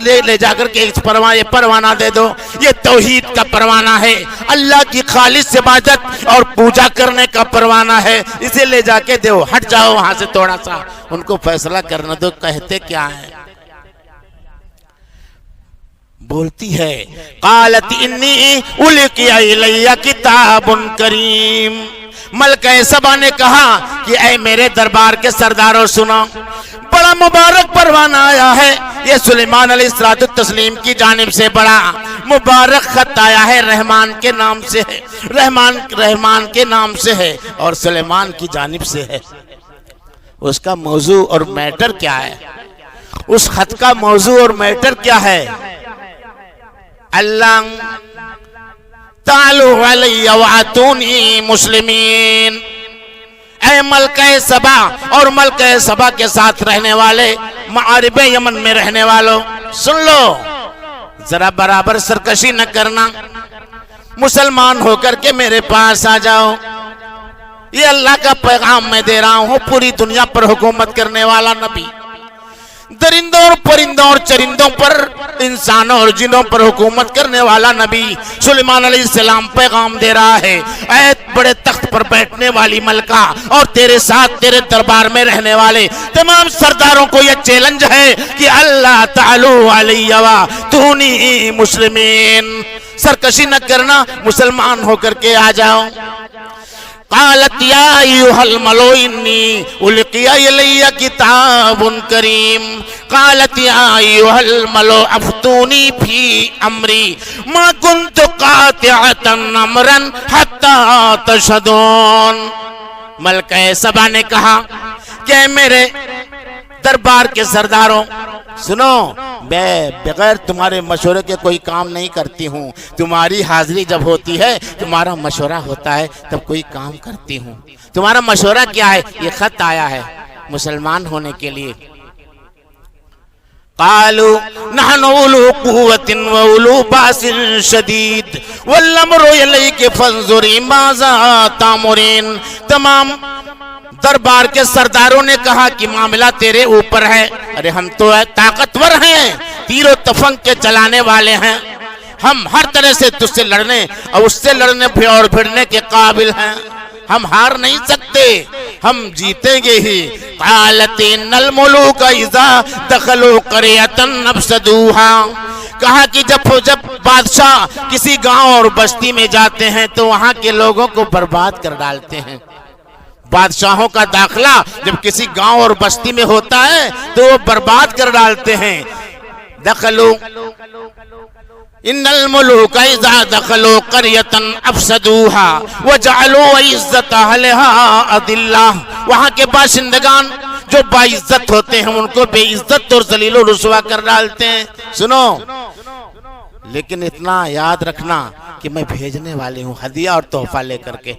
لے جا کر کے یہ پروانہ دے دو. یہ توحید کا پروانہ ہے, اللہ کی خالص عبادت اور پوجا کرنے کا پروانہ ہے. اسے لے جا کے دو. ہٹ جاؤ وہاں سے تھوڑا سا, ان کو فیصلہ کرنے دو کہتے کیا ہے. بولتی ہے قالت انی القی الی کتاب کریم. ملکہ سبا نے کہا کہ اے میرے دربار کے سرداروں سنو, بڑا مبارک پروانہ آیا ہے. یہ سلیمان علیہ السلام کی جانب سے بڑا مبارک خط آیا ہے. رحمان کے نام سے ہے, رحمان کے نام سے ہے اور سلیمان کی جانب سے ہے. اس کا موضوع اور میٹر کیا ہے؟ اس خط کا موضوع اور میٹر کیا ہے؟ اللہ تعالو علی واتونی مسلمین. اے ملکہ سبا اور ملکہ سبا کے ساتھ رہنے والے, معارب یمن میں رہنے والوں, سن لو, ذرا برابر سرکشی نہ کرنا. مسلمان ہو کر کے میرے پاس آ جاؤ. یہ اللہ کا پیغام میں دے رہا ہوں. پوری دنیا پر حکومت کرنے والا نبی, درندوں اور پرندوں اور چرندوں پر, انسانوں اور جنوں پر حکومت کرنے والا نبی سلیمان علیہ السلام پیغام دے رہا ہے. اے بڑے تخت پر بیٹھنے والی ملکہ اور تیرے ساتھ تیرے دربار میں رہنے والے تمام سرداروں کو یہ چیلنج ہے کہ اللہ تعالی علی واتونی مسلمین. سرکشی نہ کرنا, مسلمان ہو کر کے آ جاؤ. قالت یا ایھا الملو انی القی الی کتاب کریم. قالت یا ایھا الملو افتونی فی امری ما کنت قاطعۃ امرا حتی تشہدون. ملکہ سبا نے کہا کہ میرے دربار کے سرداروں سنو, میں بغیر تمہارے مشورے کے کوئی کام نہیں کرتی ہوں. تمہاری حاضری جب ہوتی ہے, تمہارا مشورہ ہوتا ہے, تب کوئی کام کرتی ہوں. تمہارا مشورہ کیا ہے؟ یہ خط آیا ہے مسلمان ہونے کے لیے. قالوا نحن اولو قوت واولو باس شدید والامر الیک فانظری ماذا تامرین. تمام دربار کے سرداروں نے کہا کہ معاملہ تیرے اوپر ہے. ارے ہم تو طاقتور ہیں, تیر و تفنگ کے چلانے والے ہیں, ہم ہر طرح سے تجھ سے لڑنے اور اس سے لڑنے اور بھیڑنے کے قابل ہیں. ہم ہار نہیں سکتے, ہم جیتیں گے ہی. قالت ان الملوک اذا دخلوا قریۃ افسدوها. کہا کہ جب بادشاہ کسی گاؤں اور بستی میں جاتے ہیں تو وہاں کے لوگوں کو برباد کر ڈالتے ہیں. بادشاہوں کا داخلہ جب کسی گاؤں اور بستی میں ہوتا ہے تو وہ برباد کر ڈالتے ہیں. دخلوا ان الملوک اذا دخلوا قریۃ افسدوها وجعلوا عزت اہلها اذلہ. وہاں کے باشندگان جو باعزت ہوتے ہیں ان کو بے عزت اور ذلیل و رسوا کر ڈالتے ہیں. سنو, لیکن اتنا یاد رکھنا کہ میں بھیجنے والی ہوں ہدیہ اور تحفہ لے کر کے.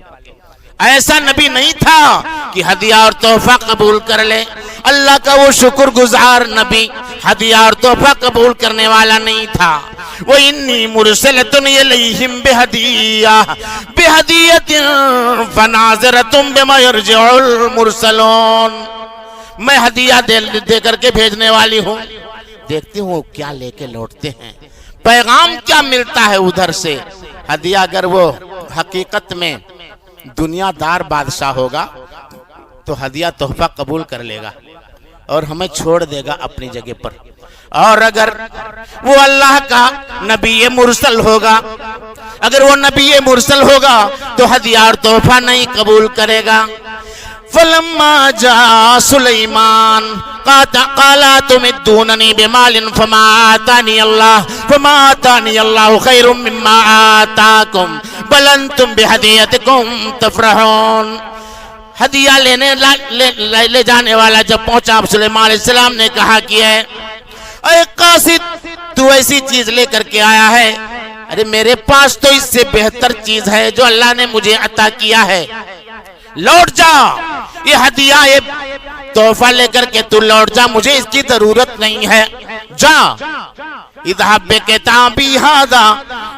ایسا نبی نہیں تھا کہ ہدیہ اور تحفہ قبول کر لے. اللہ کا وہ شکر گزار نبی ہدیہ اور تحفہ قبول کرنے والا نہیں تھا. وَإِنِّي مُرْسِلَةٌ إِلَيْهِمْ بِهَدِيَّةٍ فَنَاظِرَةٌ بِمَا يَرْجِعُ الْمُرْسَلُونَ. میں ہدیہ دے کر کے بھیجنے والی ہوں, دیکھتی ہوں کیا لے کے لوٹتے ہیں, پیغام کیا ملتا ہے ادھر سے. ہدیہ اگر وہ حقیقت میں دنیا دار بادشاہ ہوگا تو ہدیہ تحفہ قبول کر لے گا اور ہمیں چھوڑ دے گا اپنی جگہ پر. اور اگر وہ اللہ کا نبی مرسل ہوگا, اگر وہ نبی مرسل ہوگا تو ہدیہ اور تحفہ نہیں قبول کرے گا. فلما جاء سلیمان قال تمدوننی بمال فما آتانی اللہ خیر مما آتاکم بل انتم بہدیتکم تفرحون. ہدیہ لے جانے والا جب پہنچا, سلیمان علیہ السلام نے کہا کہ اے قاصد, تو ایسی چیز لے کر کے آیا ہے, ارے میرے پاس تو اس سے بہتر چیز ہے جو اللہ نے مجھے عطا کیا ہے. لوٹ جا, یہ ہدیہ یہ تحفہ لے کر کے تو لوٹ جا, مجھے اس کی ضرورت نہیں ہے. جا اذهب بکتابی ھذا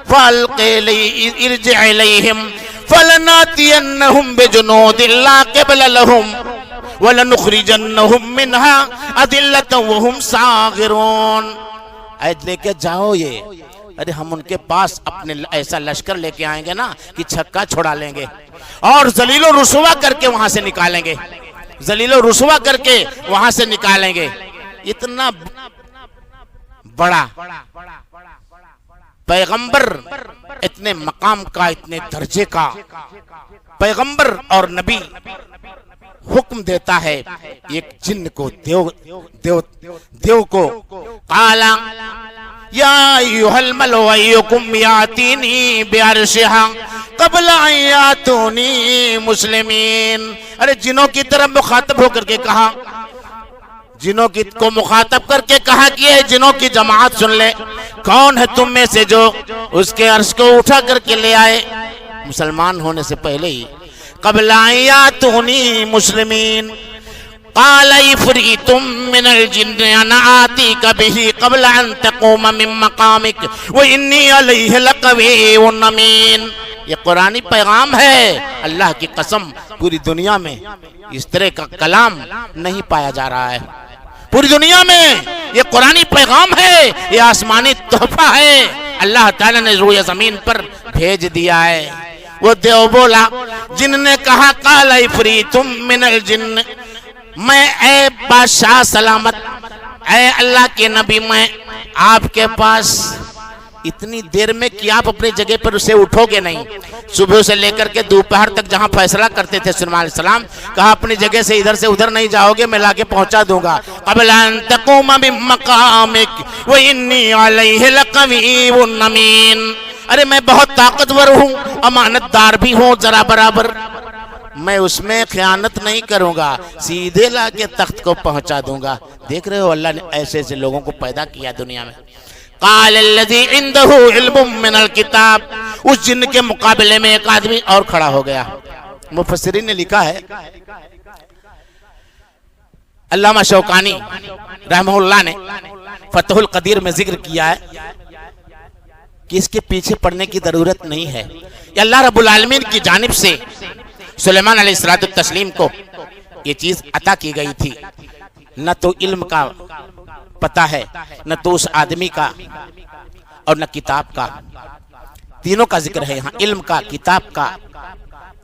فالق ارجع الیہم فلناتینہم بجنود لا قبل لہم وَلَنُخْرِجَنَّهُمْ مِنْهَا أَذِلَّةً وَهُمْ صَاغِرُونَ۔ عہد لے کے جاؤ یہ، ارے ہم ان کے پاس اپنے ایسا لشکر لے کے آئیں گے نا کہ چھکا چھڑا لیں گے اور ذلیل و رسوا کر کے وہاں سے نکالیں گے، ذلیل و رسوا کر کے وہاں سے نکالیں گے۔ اتنا بڑا پیغمبر، اتنے مقام کا، اتنے درجے کا پیغمبر اور نبی حکم دیتا ہے ایک جن کو، دیو کو، قالا یا ایھا الملأ ایکم یاتینی بعرشھا قبل ان یاتونی مسلمین۔ ارے جنوں کی طرف مخاطب ہو کر کے کہا، جنوں کو مخاطب کر کے کہا کہ اے جنوں کی جماعت سن لے، کون ہے تم میں سے جو اس کے عرش کو اٹھا کر کے لے آئے مسلمان ہونے سے پہلے ہی، قبل ان یاتونی مسلمین۔ قال عفریت من الجن انا آتیک بہ قبل ان تقوم من مقامک وانی علیہ لقوی امین۔ یہ قرآنی پیغام ہے، اللہ کی قسم پوری دنیا میں اس طرح کا کلام نہیں پایا جا رہا ہے، پوری دنیا میں یہ قرآنی پیغام ہے، یہ آسمانی تحفہ ہے، اللہ تعالیٰ نے روئے زمین پر بھیج دیا ہے۔ وہ دیو بولا، جن نے کہا قال عفریت من الجن، میں اے بادشاہ سلامت، اے اللہ کے نبی، میں آپ کے پاس اتنی دیر میں کہ آپ اپنی جگہ پر اسے اٹھو گے نہیں۔ صبح سے لے کر کے دوپہر تک جہاں فیصلہ کرتے تھے سلیمان علیہ السلام، کہا اپنی جگہ سے ادھر نہیں جاؤ گے، میں لا کے پہنچا دوں گا۔ قبل ان تقوم من مقامک وانی علیہ لقوی امین۔ ارے میں بہت طاقتور ہوں، امانت دار بھی ہوں ذرا برابر، میں اس میں خیانت نہیں کروں گا، سیدھے لا کے تخت کو پہنچا دوں گا۔ دیکھ رہے ہو اللہ نے ایسے ایسے لوگوں کو پیدا کیا دنیا میں۔ قال الذی عنده علم من الکتاب، اس جن کے مقابلے میں ایک آدمی اور کھڑا ہو گیا۔ مفسرین نے لکھا ہے، علامہ شوکانی رحمہ اللہ نے فتح القدیر میں ذکر کیا ہے کہ اس کے پیچھے پڑنے کی ضرورت نہیں ہے، یہ اللہ رب العالمین کی جانب سے سلیمان علیہ السلام کو یہ چیز عطا کی گئی تھی۔ نہ تو علم کا پتہ ہے، نہ تو اس آدمی کا، اور نہ کتاب کا، تینوں کا ذکر ہے یہاں، علم کا، کتاب کا۔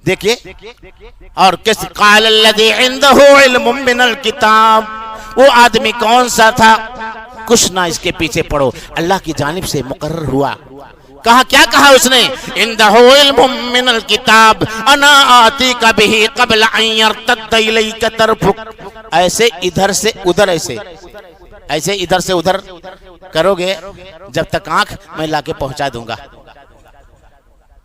دیکھیے اور کس قال الذی عنده علم من الکتاب، وہ آدمی کون سا تھا؟ کچھ نہ اس کے پیچھے پڑو، اللہ کی جانب سے مقرر ہوا۔ کہا کیا کہا اس نے؟ عنده علم من الکتاب انا آتیک بہ قبل ان یرتد الیک طرفک۔ ایسے ادھر سے ادھر، ایسے ادھر سے ادھر کرو گے جب تک آنکھ، میں لا کے پہنچا دوں گا۔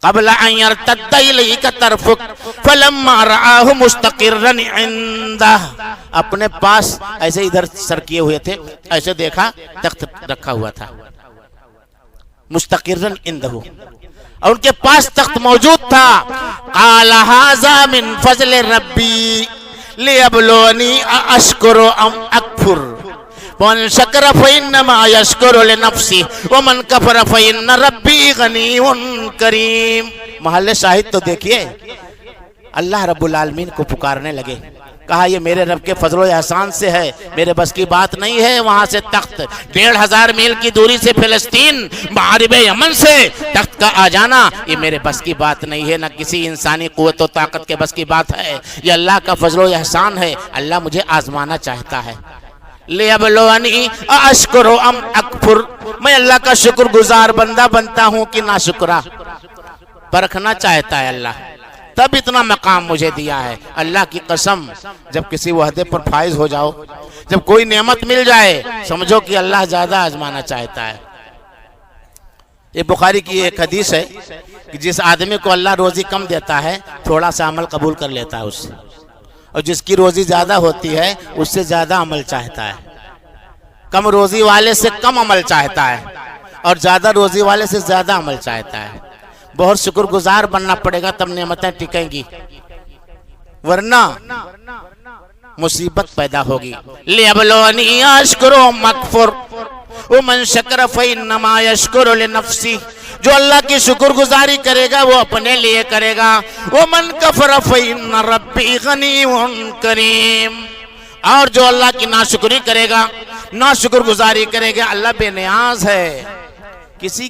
قبل ان یرتد الیک طرفک فلما رآہ مستقرا عنده، اپنے پاس ایسے ادھر سر کیے ہوئے تھے، ایسے دیکھا تخت رکھا ہوا تھا، مستقرا عنده، اور ان کے پاس تخت موجود تھا۔ قال ھذا من فضل ربی لیبلونی اشکر ام اکفر ومن شکر فإنما یشکر لنفسہ ومن کفر فإن ربی غنی کریم۔ محل شاہد تو دیکھیے، اللہ رب العالمین کو پکارنے لگے، کہا یہ میرے رب کے فضل و احسان سے ہے، میرے بس کی بات نہیں ہے وہاں سے تخت 1500 میل کی دوری سے فلسطین مغرب یمن سے تخت کا آ جانا، یہ میرے بس کی بات نہیں ہے، نہ کسی انسانی قوت و طاقت کے بس کی بات ہے، یہ اللہ کا فضل و احسان ہے، اللہ مجھے آزمانا چاہتا ہے۔ لیبلونی اشکر ام اکفر، میں اللہ کا شکر گزار بندہ بنتا ہوں کہ ناشکرا، پرکھنا چاہتا ہے اللہ، تب اتنا مقام مجھے دیا ہے۔ اللہ کی قسم، جب کسی وعدے پر فائز ہو جاؤ، جب کوئی نعمت مل جائے، سمجھو کہ اللہ زیادہ آزمانا چاہتا ہے۔ یہ بخاری کی ایک حدیث ہے کہ جس آدمی کو اللہ روزی کم دیتا ہے، تھوڑا سا عمل قبول کر لیتا ہے اس سے، اور جس کی روزی زیادہ ہوتی ہے اس سے زیادہ عمل چاہتا ہے۔ کم روزی والے سے کم عمل چاہتا ہے، اور زیادہ روزی والے سے زیادہ عمل چاہتا ہے۔ بہت شکر گزار بننا پڑے گا تب نعمتیں ٹکیں گی، ورنہ مصیبت پیدا ہوگی۔ لیبلونی اشکر ام اکفر ومن شکر فإنما یشکر لنفسہ جو اللہ کی شکر گزاری کرے گا وہ اپنے لیے کرے گا. وَمَنْ كَفَرَ فَإِنَّ رَبِّي غَنِيٌّ کریم. اور جو اللہ کی ناشکری کرے گا, ناشکر گزاری کرے گا, اللہ بے نیاز ہے, کسی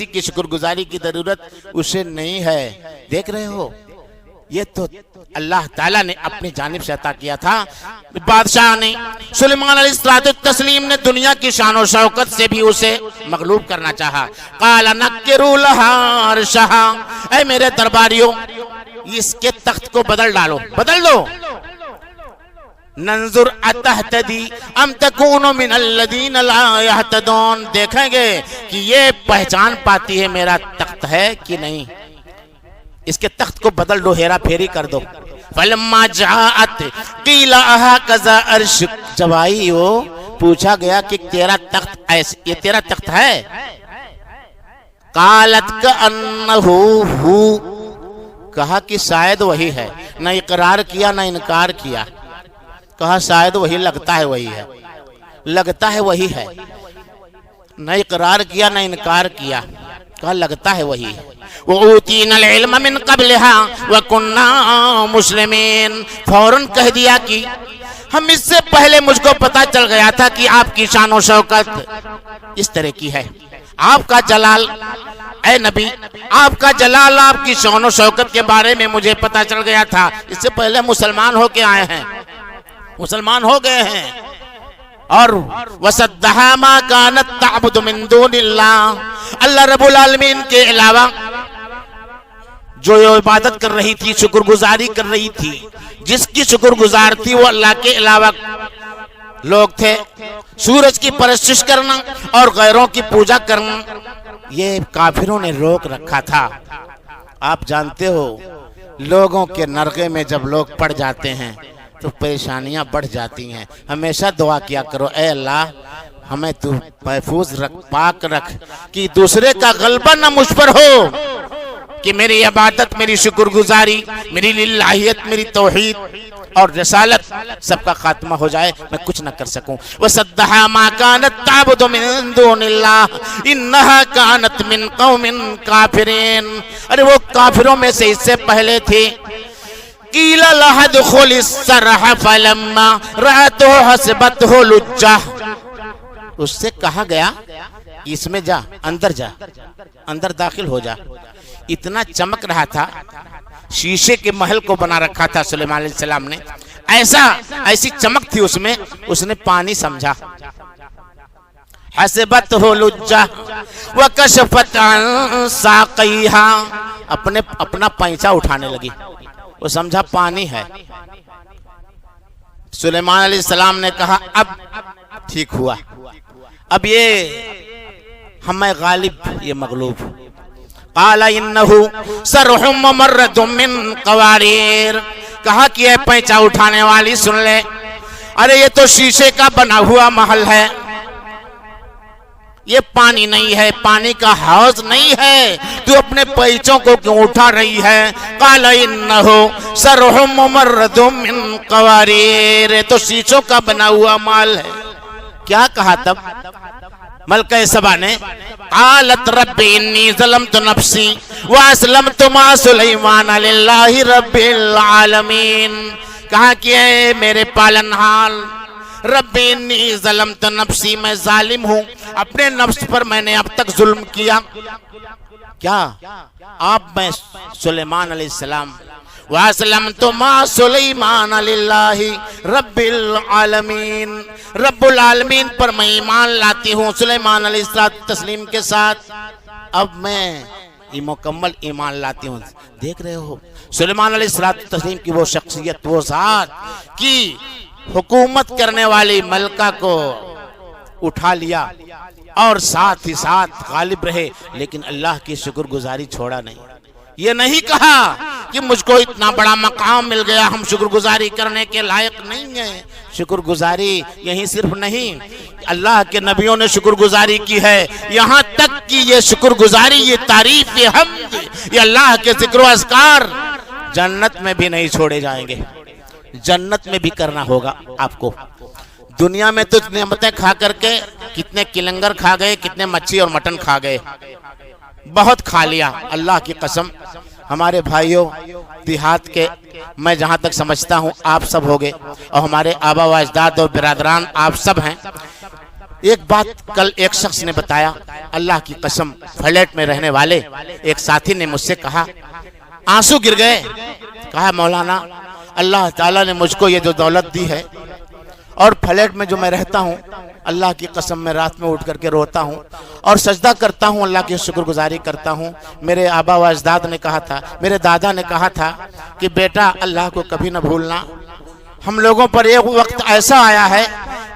کی شکر گزاری کی ضرورت اسے نہیں ہے. دیکھ رہے ہو, یہ تو اللہ تعالیٰ نے اپنی جانب سے عطا کیا تھا. بادشاہ نے سلیمان علیہ السلام نے دنیا کی شان و شوکت سے بھی اسے مغلوب کرنا چاہا. قَالَ نَكِّرُوا لَهَا عَرْشَهَا. اے میرے درباریوں, اس کے تخت کو بدل ڈالو, بدل دو. ننظر اتہتدی ام تکون من الذین لا یہتدون. دیکھیں گے کہ یہ پہچان پاتی ہے میرا تخت ہے کہ نہیں. اس کے تخت کو بدل دو, ہیرا پھیری کر دو. فلما جاءت قیل اہکذا عرشک. جب آئی وہ پوچھا گیا کہ تیرا تخت ایسے, یہ تیرا تخت ہے. قالت کأنہ ہو. کہا کہ شاید وہی ہے. نہ اقرار کیا نہ انکار کیا. کہا شاید وہی, لگتا ہے وہی ہے, لگتا ہے وہی ہے. نہ اقرار کیا نہ انکار کیا, کہا لگتا ہے وہی ہے. وَأُوتِينَا الْعِلْمَ مِنْ قَبْلِهَا وَكُنَّا مُسْلِمِينَ. فوراً کہہ دیا کہ ہم اس سے پہلے مجھ کو پتا چل گیا تھا کہ آپ کی شان و شوکت اس طرح کی ہے. آپ کا جلال, اے نبی, آپ کا جلال, آپ کی شان و شوکت کے بارے میں مجھے پتا چل گیا تھا. اس سے پہلے مسلمان ہو کے آئے ہیں, مسلمان ہو گئے ہیں. اور وَصَدَّهَا مَا كَانَتْ تَعْبُدُ مِن دُونِ اللَّهِ. اللہ رب العالمین کے علاوہ جو عبادت کر رہی تھی, شکر گزاری کر رہی تھی, جس کی شکر گزار تھی وہ اللہ کے علاوہ لوگ تھے. سورج کی پرستش کرنا اور غیروں کی پوجا کرنا یہ کافروں نے روک رکھا تھا. آپ جانتے ہو لوگوں کے نرغے میں جب لوگ پڑ جاتے ہیں تو پریشانیاں بڑھ جاتی ہیں. ہمیشہ دعا کیا کرو, اے اللہ ہمیں تو محفوظ رکھ, پاک رکھ, کہ دوسرے کا غلبہ نہ مجھ پر ہو, کہ میری عبادت, میری شکر گزاری, میری للہیت, میری توحید اور رسالت سب کا خاتمہ ہو جائے, میں کچھ نہ کر سکوں. وَصَدَّهَا مَا كَانَتْ تَعْبُدُ مِن دُونِ اللَّهِ إِنَّهَا كَانَتْ مِن قَوْمٍ كَافِرِينَ. ارے وہ کافروں میں سے اس سے پہلے تھی. قیل لها ادخل الصرح فلما رأته حسبته لجة. اس سے کہا گیا اس میں جا, اندر جا, اندر داخل ہو جا. اتنا چمک رہا تھا, شیشے کے محل کو بنا رکھا تھا سلیمان علیہ السلام نے, ایسی چمک تھی اس میں, اس نے پانی سمجھا. حسبته لجة وكشفت عن ساقيها. اپنا پینچا اٹھانے لگی, وہ سمجھا پانی ہے. سلیمان علیہ السلام نے کہا اب ٹھیک ہوا, اب یہ ہمیں غالب, یہ مغلوب. قال انه سرح ممرد من قوارير. کہا کہ یہ پینچا اٹھانے والی سن لے, ارے یہ تو شیشے کا بنا ہوا محل ہے, یہ پانی نہیں ہے, پانی کا حوض نہیں ہے, تو اپنے پیچوں کو کیوں اٹھا رہی ہے. قال انه سرح ممرد من قوارير. تو شیشوں کا بنا ہوا مال ہے. کیا کہا تب ملکہ سبا نے؟ قالت رب انی ظلمت نفسی واسلمت مع سلیمان للہ رب العالمین. کہا کہ اے میرے پالنہار, رب انی ظلمت نفسی, میں ظالم ہوں, اپنے نفس پر میں نے اب تک ظلم کیا. کیا آپ میں سلیمان علیہ السلام وَأَسْلَمْتُ مَا سُلَيْمَانَ لِلَّهِ رَبِّ الْعَالَمِينَ. رب العالمین پر میں ایمان لاتی ہوں سلیمان علیہ السلام کے ساتھ. اب میں یہ مکمل ایمان لاتی ہوں. دیکھ رہے ہو سلیمان علیہ السلام کی وہ شخصیت, وہ ذات کی حکومت کرنے والی ملکہ کو اٹھا لیا اور ساتھ ہی ساتھ غالب رہے, لیکن اللہ کی شکر گزاری چھوڑا نہیں. یہ نہیں کہا کہ مجھ کو اتنا بڑا مقام مل گیا, ہم شکر گزاری کرنے کے لائق نہیں ہیں. شکر گزاری یہیں صرف نہیں, اللہ کے نبیوں نے شکر گزاری کی ہے, یہاں تک کہ یہ شکر گزاری, یہ تعریف, یہ حمد, یہ اللہ کے ذکر و اذکار جنت میں بھی نہیں چھوڑے جائیں گے. جنت میں بھی کرنا ہوگا آپ کو. دنیا میں تو نعمتیں کھا کر کے کتنے کلنگر کھا گئے, کتنے مچھی اور مٹن کھا گئے, بہت کھا لیا۔ اللہ کی قسم ہمارے بھائیوں دیہات کے، میں جہاں تک سمجھتا ہوں آپ سب ہوگے، اور ہمارے آبا و اجداد اور برادران آپ سب ہیں۔ ایک بات کل ایک شخص نے بتایا، اللہ کی قسم فلیٹ میں رہنے والے ایک ساتھی نے مجھ سے کہا، آنسو گر گئے، کہا مولانا اللہ تعالیٰ نے مجھ کو یہ جو دولت دی ہے، اور فلیٹ میں جو میں رہتا ہوں، اللہ کی قسم میں رات میں اٹھ کر کے روتا ہوں اور سجدہ کرتا ہوں، اللہ کی شکر گزاری کرتا ہوں۔ میرے آبا و اجداد نے کہا تھا، میرے دادا نے کہا تھا کہ بیٹا اللہ کو کبھی نہ بھولنا۔ ہم لوگوں پر ایک وقت ایسا آیا ہے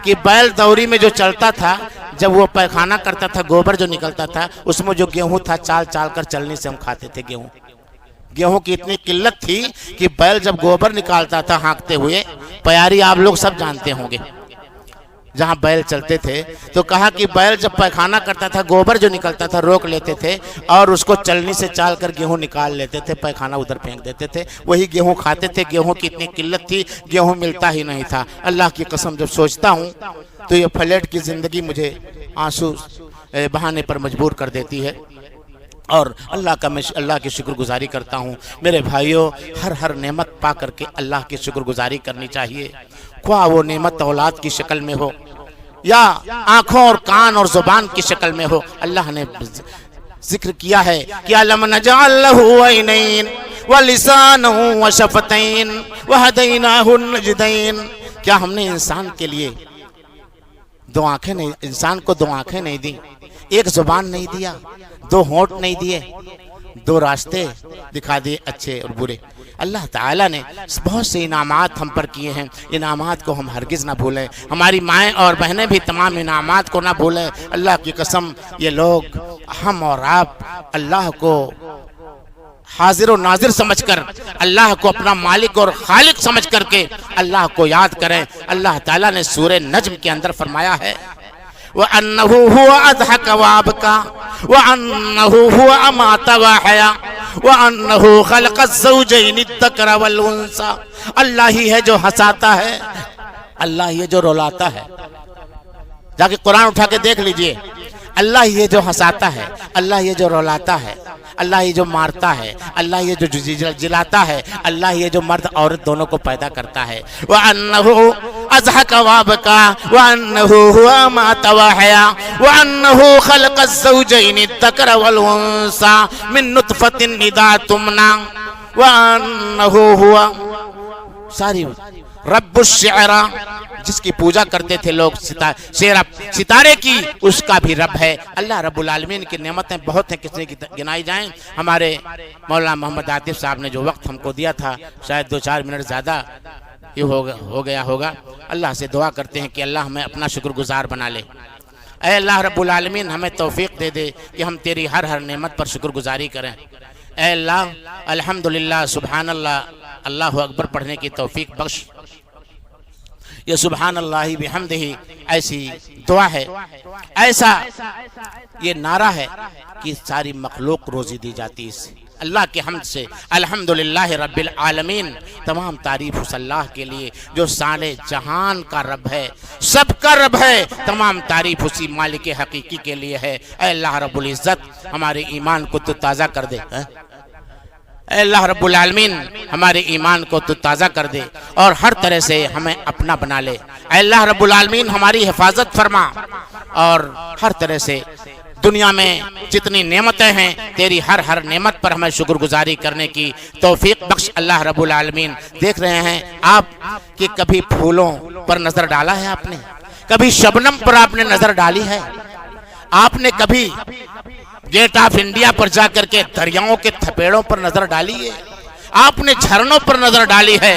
کہ بیل دوری میں جو چلتا تھا، جب وہ پیخانہ کرتا تھا، گوبر جو نکلتا تھا، اس میں جو گیہوں تھا، چال چال کر چلنے سے ہم کھاتے تھے گیہوں کی اتنی قلت تھی کہ بیل جب گوبر نکالتا تھا ہانکتے ہوئے، پیاری آپ لوگ سب جانتے ہوں گے جہاں بیل چلتے تھے، تو کہا کہ بیل جب پیخانہ کرتا تھا، گوبر جو نکلتا تھا روک لیتے تھے اور اس کو چلنی سے چال کر گیہوں نکال لیتے تھے، پیخانہ ادھر پھینک دیتے تھے، وہی گیہوں کھاتے تھے۔ گیہوں کی اتنی قلت تھی، گیہوں ملتا ہی نہیں تھا۔ اللہ کی قسم جب سوچتا ہوں تو یہ فلیٹ کی زندگی مجھے آنسو بہانے پر مجبور کر دیتی ہے، اور اللہ کی شکر گزاری کرتا ہوں۔ میرے بھائیوں، ہر نعمت پا کر کے اللہ کی شکر گزاری کرنی چاہیے، خواہ وہ نعمت اولاد کی شکل میں ہو یا آنکھوں اور کان اور زبان کی شکل میں ہو۔ اللہ نے ذکر کیا ہے کہ أَلَمْ نَجْعَلْ لَهُ عَيْنَيْنِ وَلِسَانًا وَشَفَتَيْنِ وَهَدَيْنَاهُ النَّجْدَيْنِ، کیا ہم نے انسان کے لیے دو آنکھیں نہیں، انسان کو دو آنکھیں نہیں دی، ایک زبان نہیں دیا، دو ہونٹ نہیں دیے، دو راستے دکھا دیے اچھے اور برے۔ اللہ تعالیٰ نے بہت سے انعامات ہم پر کیے ہیں، انعامات کو ہم ہرگز نہ بھولیں۔ ہماری مائیں اور بہنیں بھی تمام انعامات کو نہ بھولیں۔ اللہ کی قسم یہ لوگ، ہم اور آپ، اللہ کو حاضر و ناظر سمجھ کر، اللہ کو اپنا مالک اور خالق سمجھ کر کے اللہ کو یاد کریں۔ اللہ تعالیٰ نے سورہ نجم کے اندر فرمایا ہے وَأَنَّهُ هُوَ أَضْحَكَ وَأَبْكَى وَأَنَّهُ هُوَ أَمَاتَ وَأَحْيَا وَأَنَّهُ خَلَقَ الزَّوْجَيْنِ الذَّكَرَ وَالْأُنثَى، اللہ ہی ہے جو ہنساتا ہے، اللہ ہی ہے جو رلاتا ہے۔ جا کے قرآن اٹھا کے دیکھ لیجئے، اللہ ہی ہے جو ہنساتا ہے، اللہ ہی ہے جو رلاتا ہے، اللہ ہی جو مارتا ہے، اللہ ہی جو جلاتا ہے، اللہ ہی جو مرد عورت دونوں کو پیدا کرتا ہے۔ وَأَنَّهُ أَضْحَكَ وَأَبْكَى وَأَنَّهُ هُوَ أَمَاتَ وَأَحْيَا وَأَنَّهُ خَلَقَ الزَّوْجَيْنِ الذَّكَرَ وَالْأُنثَى مِن نُطْفَةٍ إِذَا تُمْنَىٰ وَأَنَّهُ هُوَ ساری رب الشعرا، جس کی پوجا کرتے تھے لوگ ستارے کی، اس کا بھی رب ہے۔ اللہ رب العالمین کی نعمتیں بہت ہیں، کسی کی گنائی جائیں۔ ہمارے مولانا محمد عاطف صاحب نے جو وقت ہم کو دیا تھا، شاید 2-4 منٹ زیادہ یہ ہو گیا ہوگا۔ اللہ سے دعا کرتے ہیں کہ اللہ ہمیں اپنا شکر گزار بنا لے۔ اے اللہ رب العالمین ہمیں توفیق دے دے کہ ہم تیری ہر نعمت پر شکر گزاری کریں۔ اے اللہ الحمدللہ، سبحان اللہ، اللہ اکبر پڑھنے کی توفیق بخش۔ یہ سبحان اللہ بحمدہ ایسی دعا ہے، ایسا یہ نعرہ ہے کہ ساری مخلوق روزی دی جاتی اس سے۔ اللہ کے حمد سے الحمدللہ رب العالمین، تمام تعریف اس اللہ کے لیے جو سارے جہان کا رب ہے، سب کا رب ہے، تمام تعریف اسی مالک حقیقی کے لیے ہے۔ اے اللہ رب العزت ہمارے ایمان کو تو تازہ کر دے، اے اللہ رب العالمین ہمارے ایمان کو تو تازہ کر دے اور ہر طرح سے ہمیں اپنا بنا لے۔ اے اللہ رب العالمین ہماری حفاظت فرما اور ہر طرح سے دنیا میں جتنی نعمتیں ہیں تیری ہر نعمت پر ہمیں شکر گزاری کرنے کی توفیق بخش اللہ رب العالمین۔ دیکھ رہے ہیں آپ کہ کبھی پھولوں پر نظر ڈالا ہے آپ نے، کبھی شبنم پر آپ نے نظر ڈالی ہے، آپ نے کبھی گیٹ آف انڈیا پر جا کر کے دریاؤں کے تھپیڑوں پر نظر ڈالی ہے، آپ نے جھرنوں پر نظر ڈالی ہے۔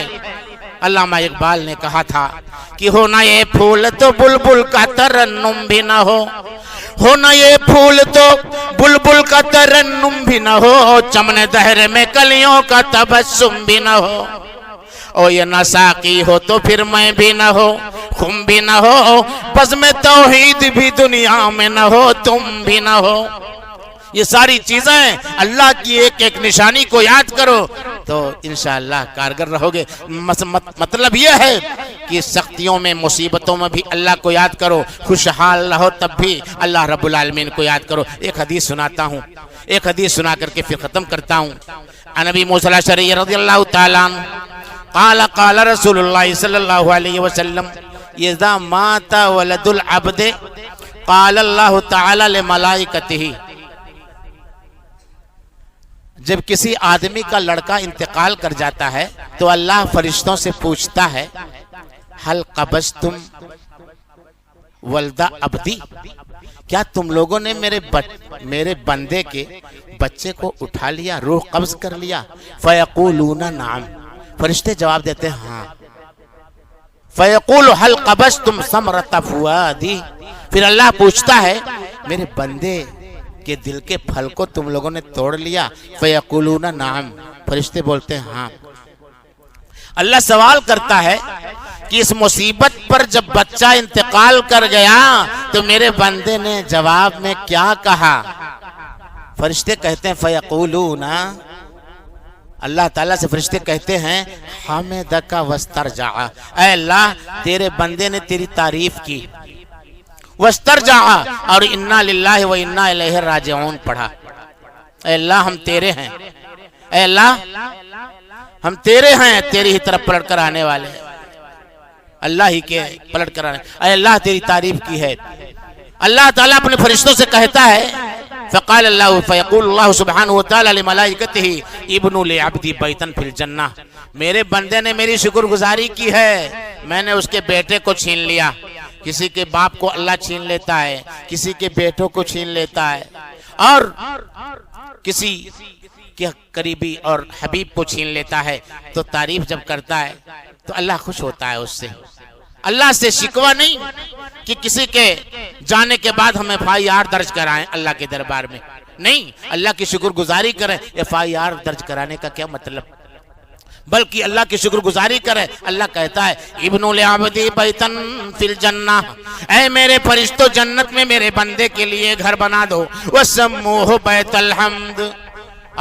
علامہ اقبال نے کہا تھا کہ ہونا یہ پھول تو بلبل کا ترنم بھی نہ ہو، ہونا یہ پھول تو بلبل کا ترنم بھی نہ ہو، چمن دہر میں کلیوں کا تبسم بھی نہ ہو، او یہ نہ ساقی ہو تو پھر میں بھی نہ ہو، خم بھی نہ ہو، بزم توحید بھی دنیا میں نہ ہو، تم بھی نہ ہو۔ یہ ساری چیزیں اللہ کی ایک نشانی کو یاد کرو تو انشاءاللہ کارگر رہو گے۔ مطلب یہ ہے کہ سختیوں میں مصیبتوں میں بھی اللہ کو یاد کرو، خوشحال رہو تب بھی اللہ رب العالمین کو یاد کرو۔ ایک حدیث سناتا ہوں، ایک حدیث سنا کر کے پھر ختم کرتا ہوں۔ عن ابی موسیٰ الاشعری رضی اللہ تعالیٰ عنہ قال قال رسول اللہ صلی اللہ علیہ وسلم اذا مات ولد العبد قال اللہ تعالی لملائکتہ، جب کسی آدمی کا لڑکا انتقال کر جاتا ہے تو اللہ فرشتوں سے پوچھتا ہے حل قبضتم ولد عبدی، کیا تم لوگوں نے میرے بندے کے بچے کو اٹھا لیا، روح قبض کر لیا؟ فیقولون نعم، فرشتے جواب دیتے ہیں ہاں۔ فیقول حل قبضتم ثمرۃ فؤادی، پھر اللہ پوچھتا ہے میرے بندے کے دل کے پھل کو تم لوگوں نے توڑ لیا؟ فیقولون نعم، فرشتے بولتے ہیں ہاں۔ اللہ سوال کرتا ہے کہ اس مصیبت پر جب بچہ انتقال کر گیا تو میرے بندے نے جواب میں کیا کہا؟ فرشتے کہتے ہیں فیقولون، اللہ تعالیٰ سے فرشتے کہتے ہیں حمدک واسترجع، اے اللہ تیرے بندے نے تیری تعریف کی، واسترجع اور انا للہ و انا الیہ راجعون پڑھا، اے اللہ ہم تیرے ہیں، اے اللہ ہم تیرے ہیں، تیری ہی طرف پلٹ کر آنے والے ہیں، اللہ ہی کے پلٹ کر آنے، اے اللہ تیری تعریف کی ہے۔ اللہ تعالیٰ اپنے فرشتوں سے کہتا ہے فقال اللہ فیقول اللہ سبحانہ وتعالی لملائکتہ ابنوا لعبدی بیتا فی الجنہ، میرے بندے نے میری شکر گزاری کی ہے، میں نے اس کے بیٹے کو چھین لیا۔ کسی کے باپ کو اللہ چھین لیتا ہے، کسی کے بیٹوں کو چھین لیتا ہے، اور کسی کے قریبی اور حبیب کو چھین لیتا ہے، تو تعریف جب کرتا ہے تو اللہ خوش ہوتا ہے اس سے۔ اللہ سے شکوہ نہیں کہ کسی کے جانے کے بعد ہم FIR درج کرائیں اللہ کے دربار میں، نہیں، اللہ کی شکر گزاری کریں۔ FIR درج کرانے کا کیا مطلب، بلکہ اللہ کی شکر گزاری کرے۔ اللہ کہتا ہے ابن لعبدی بیتن فی الجنہ، اے میرے فرشتوں جنت میں میرے بندے کے لیے گھر بنا دو، وسموہ بیت الحمد،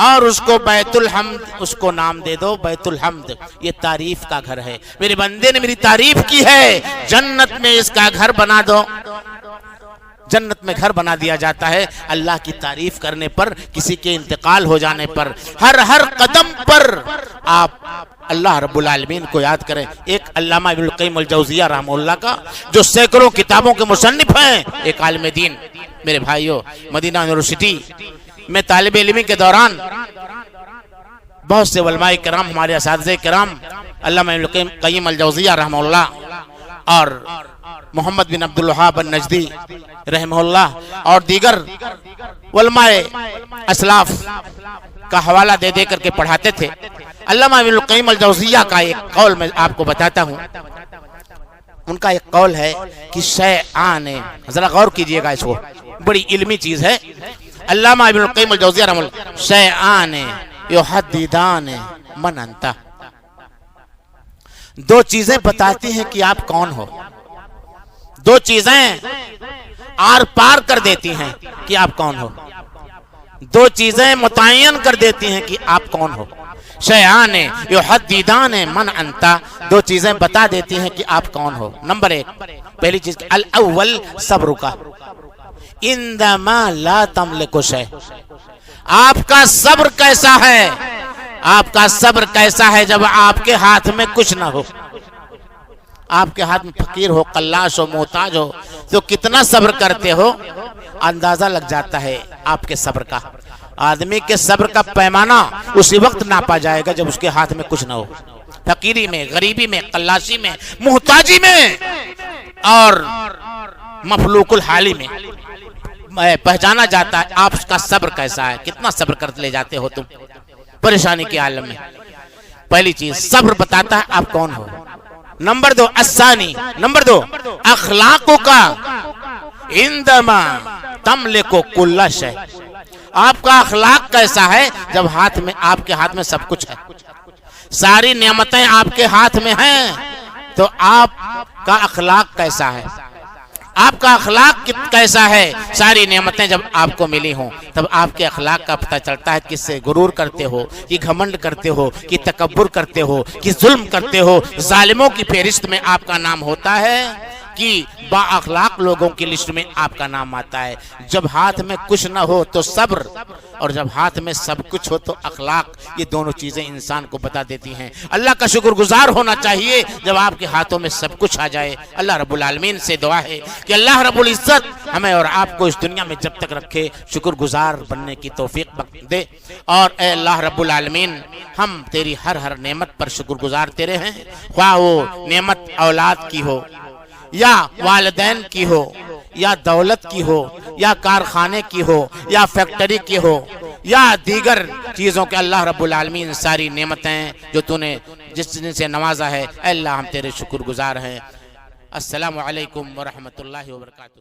اور اس کو بیت الحمد، اس کو نام دے دو بیت الحمد، یہ تعریف کا گھر ہے، میرے بندے نے میری تعریف کی ہے، جنت میں اس کا گھر بنا دو۔ جنت میں گھر بنا دیا جاتا ہے اللہ کی تعریف کرنے پر، کسی کے انتقال ہو جانے پر، ہر قدم پر آپ اللہ رب العالمین کو یاد کریں۔ ایک علامہ ابن القیم الجوزیہ رحمہ اللہ کا جو سینکڑوں کتابوں کے مصنف ہیں، ایک عالم دین، میرے بھائیوں، مدینہ یونیورسٹی میں طالب علمی کے دوران بہت سے علماء کرام، ہمارے اساتذہ کرام، علامہ ابن القیم الجوزیہ رحمہ اللہ اور محمد بن عبد الوہاب النجدی رحمہ اللہ اور دیگر علماء اسلاف کا حوالہ دے دے کر کے پڑھاتے تھے۔ علامہ ابن القیم الجوزیہ کا ایک قول میں آپ کو بتاتا ہوں، ان کا ایک قول ہے کہ شیئان، ذرا غور کیجئے گا اس کو، بڑی علمی چیز ہے۔ علامہ ابن القیم الجوزیہ رحمہ اللہ، شیئان یحددان من انت، دو چیزیں بتاتی ہیں کہ آپ کون ہو، دو چیزیں آر پار کر دیتی ہیں کہ آپ کون ہو، دو چیزیں متعین کر دیتی ہیں کہ آپ کون ہو۔ شیئان یحددان من انت، دو چیزیں بتا دیتی ہیں کہ آپ کون ہو۔ نمبر ایک، پہلی چیز، الاول صبر کا، عندما لا تملک شیء، آپ کا صبر کیسا ہے، آپ کا صبر کیسا ہے جب آپ کے ہاتھ میں کچھ نہ ہو، آپ کے ہاتھ میں فقیر ہو، قلاش ہو، محتاج ہو، تو کتنا صبر کرتے ہو، اندازہ لگ جاتا ہے آپ کے صبر کا۔ آدمی کے صبر کا پیمانہ اسی وقت ناپا جائے گا جب اس کے ہاتھ میں کچھ نہ ہو، فقیری میں، غریبی میں، قلاشی میں، محتاجی میں اور مفلوق الحالی میں پہچانا جاتا ہے آپ کا صبر کیسا ہے، کتنا صبر کر لے جاتے ہو تم پریشانی کے عالم میں۔ پہلی چیز صبر بتاتا ہے آپ کون ہو۔ نمبر دو، الثانی، نمبر دو، اخلاقوں کا، عندما تملک کل شیء، آپ کا اخلاق کیسا ہے جب ہاتھ میں، آپ کے ہاتھ میں سب کچھ ہے، ساری نعمتیں آپ کے ہاتھ میں ہیں، تو آپ کا اخلاق کیسا ہے۔ آپ کا اخلاق کیسا ہے، ساری نعمتیں جب آپ کو ملی ہوں تب آپ کے اخلاق کا پتہ چلتا ہے، کس سے غرور کرتے ہو، کہ گھمنڈ کرتے ہو، کہ تکبر کرتے ہو، کہ ظلم کرتے ہو۔ ظالموں کی فہرست میں آپ کا نام ہوتا ہے کہ با اخلاق لوگوں کی لسٹ میں آپ کا نام آتا ہے۔ جب ہاتھ میں کچھ نہ ہو تو صبر، اور جب ہاتھ میں سب کچھ ہو تو اخلاق، یہ دونوں چیزیں انسان کو بتا دیتی ہیں۔ اللہ کا شکر گزار ہونا چاہیے جب آپ کے ہاتھوں میں سب کچھ آ جائے۔ اللہ رب العالمین سے دعا ہے کہ اللہ رب العزت ہمیں اور آپ کو اس دنیا میں جب تک رکھے شکر گزار بننے کی توفیق دے، اور اے اللہ رب العالمین ہم تیری ہر نعمت پر شکر گزار تیرے ہیں، خواہ وہ نعمت اولاد کی ہو، یا والدین کی ہو، یا دولت کی ہو، یا کارخانے کی ہو، یا فیکٹری کی ہو، یا دیگر چیزوں کے۔ اللہ رب العالمین ساری نعمتیں جو تو نے جس سے نوازا ہے، اے اللہ ہم تیرے شکر گزار ہیں۔ السلام علیکم ورحمۃ اللہ وبرکاتہ۔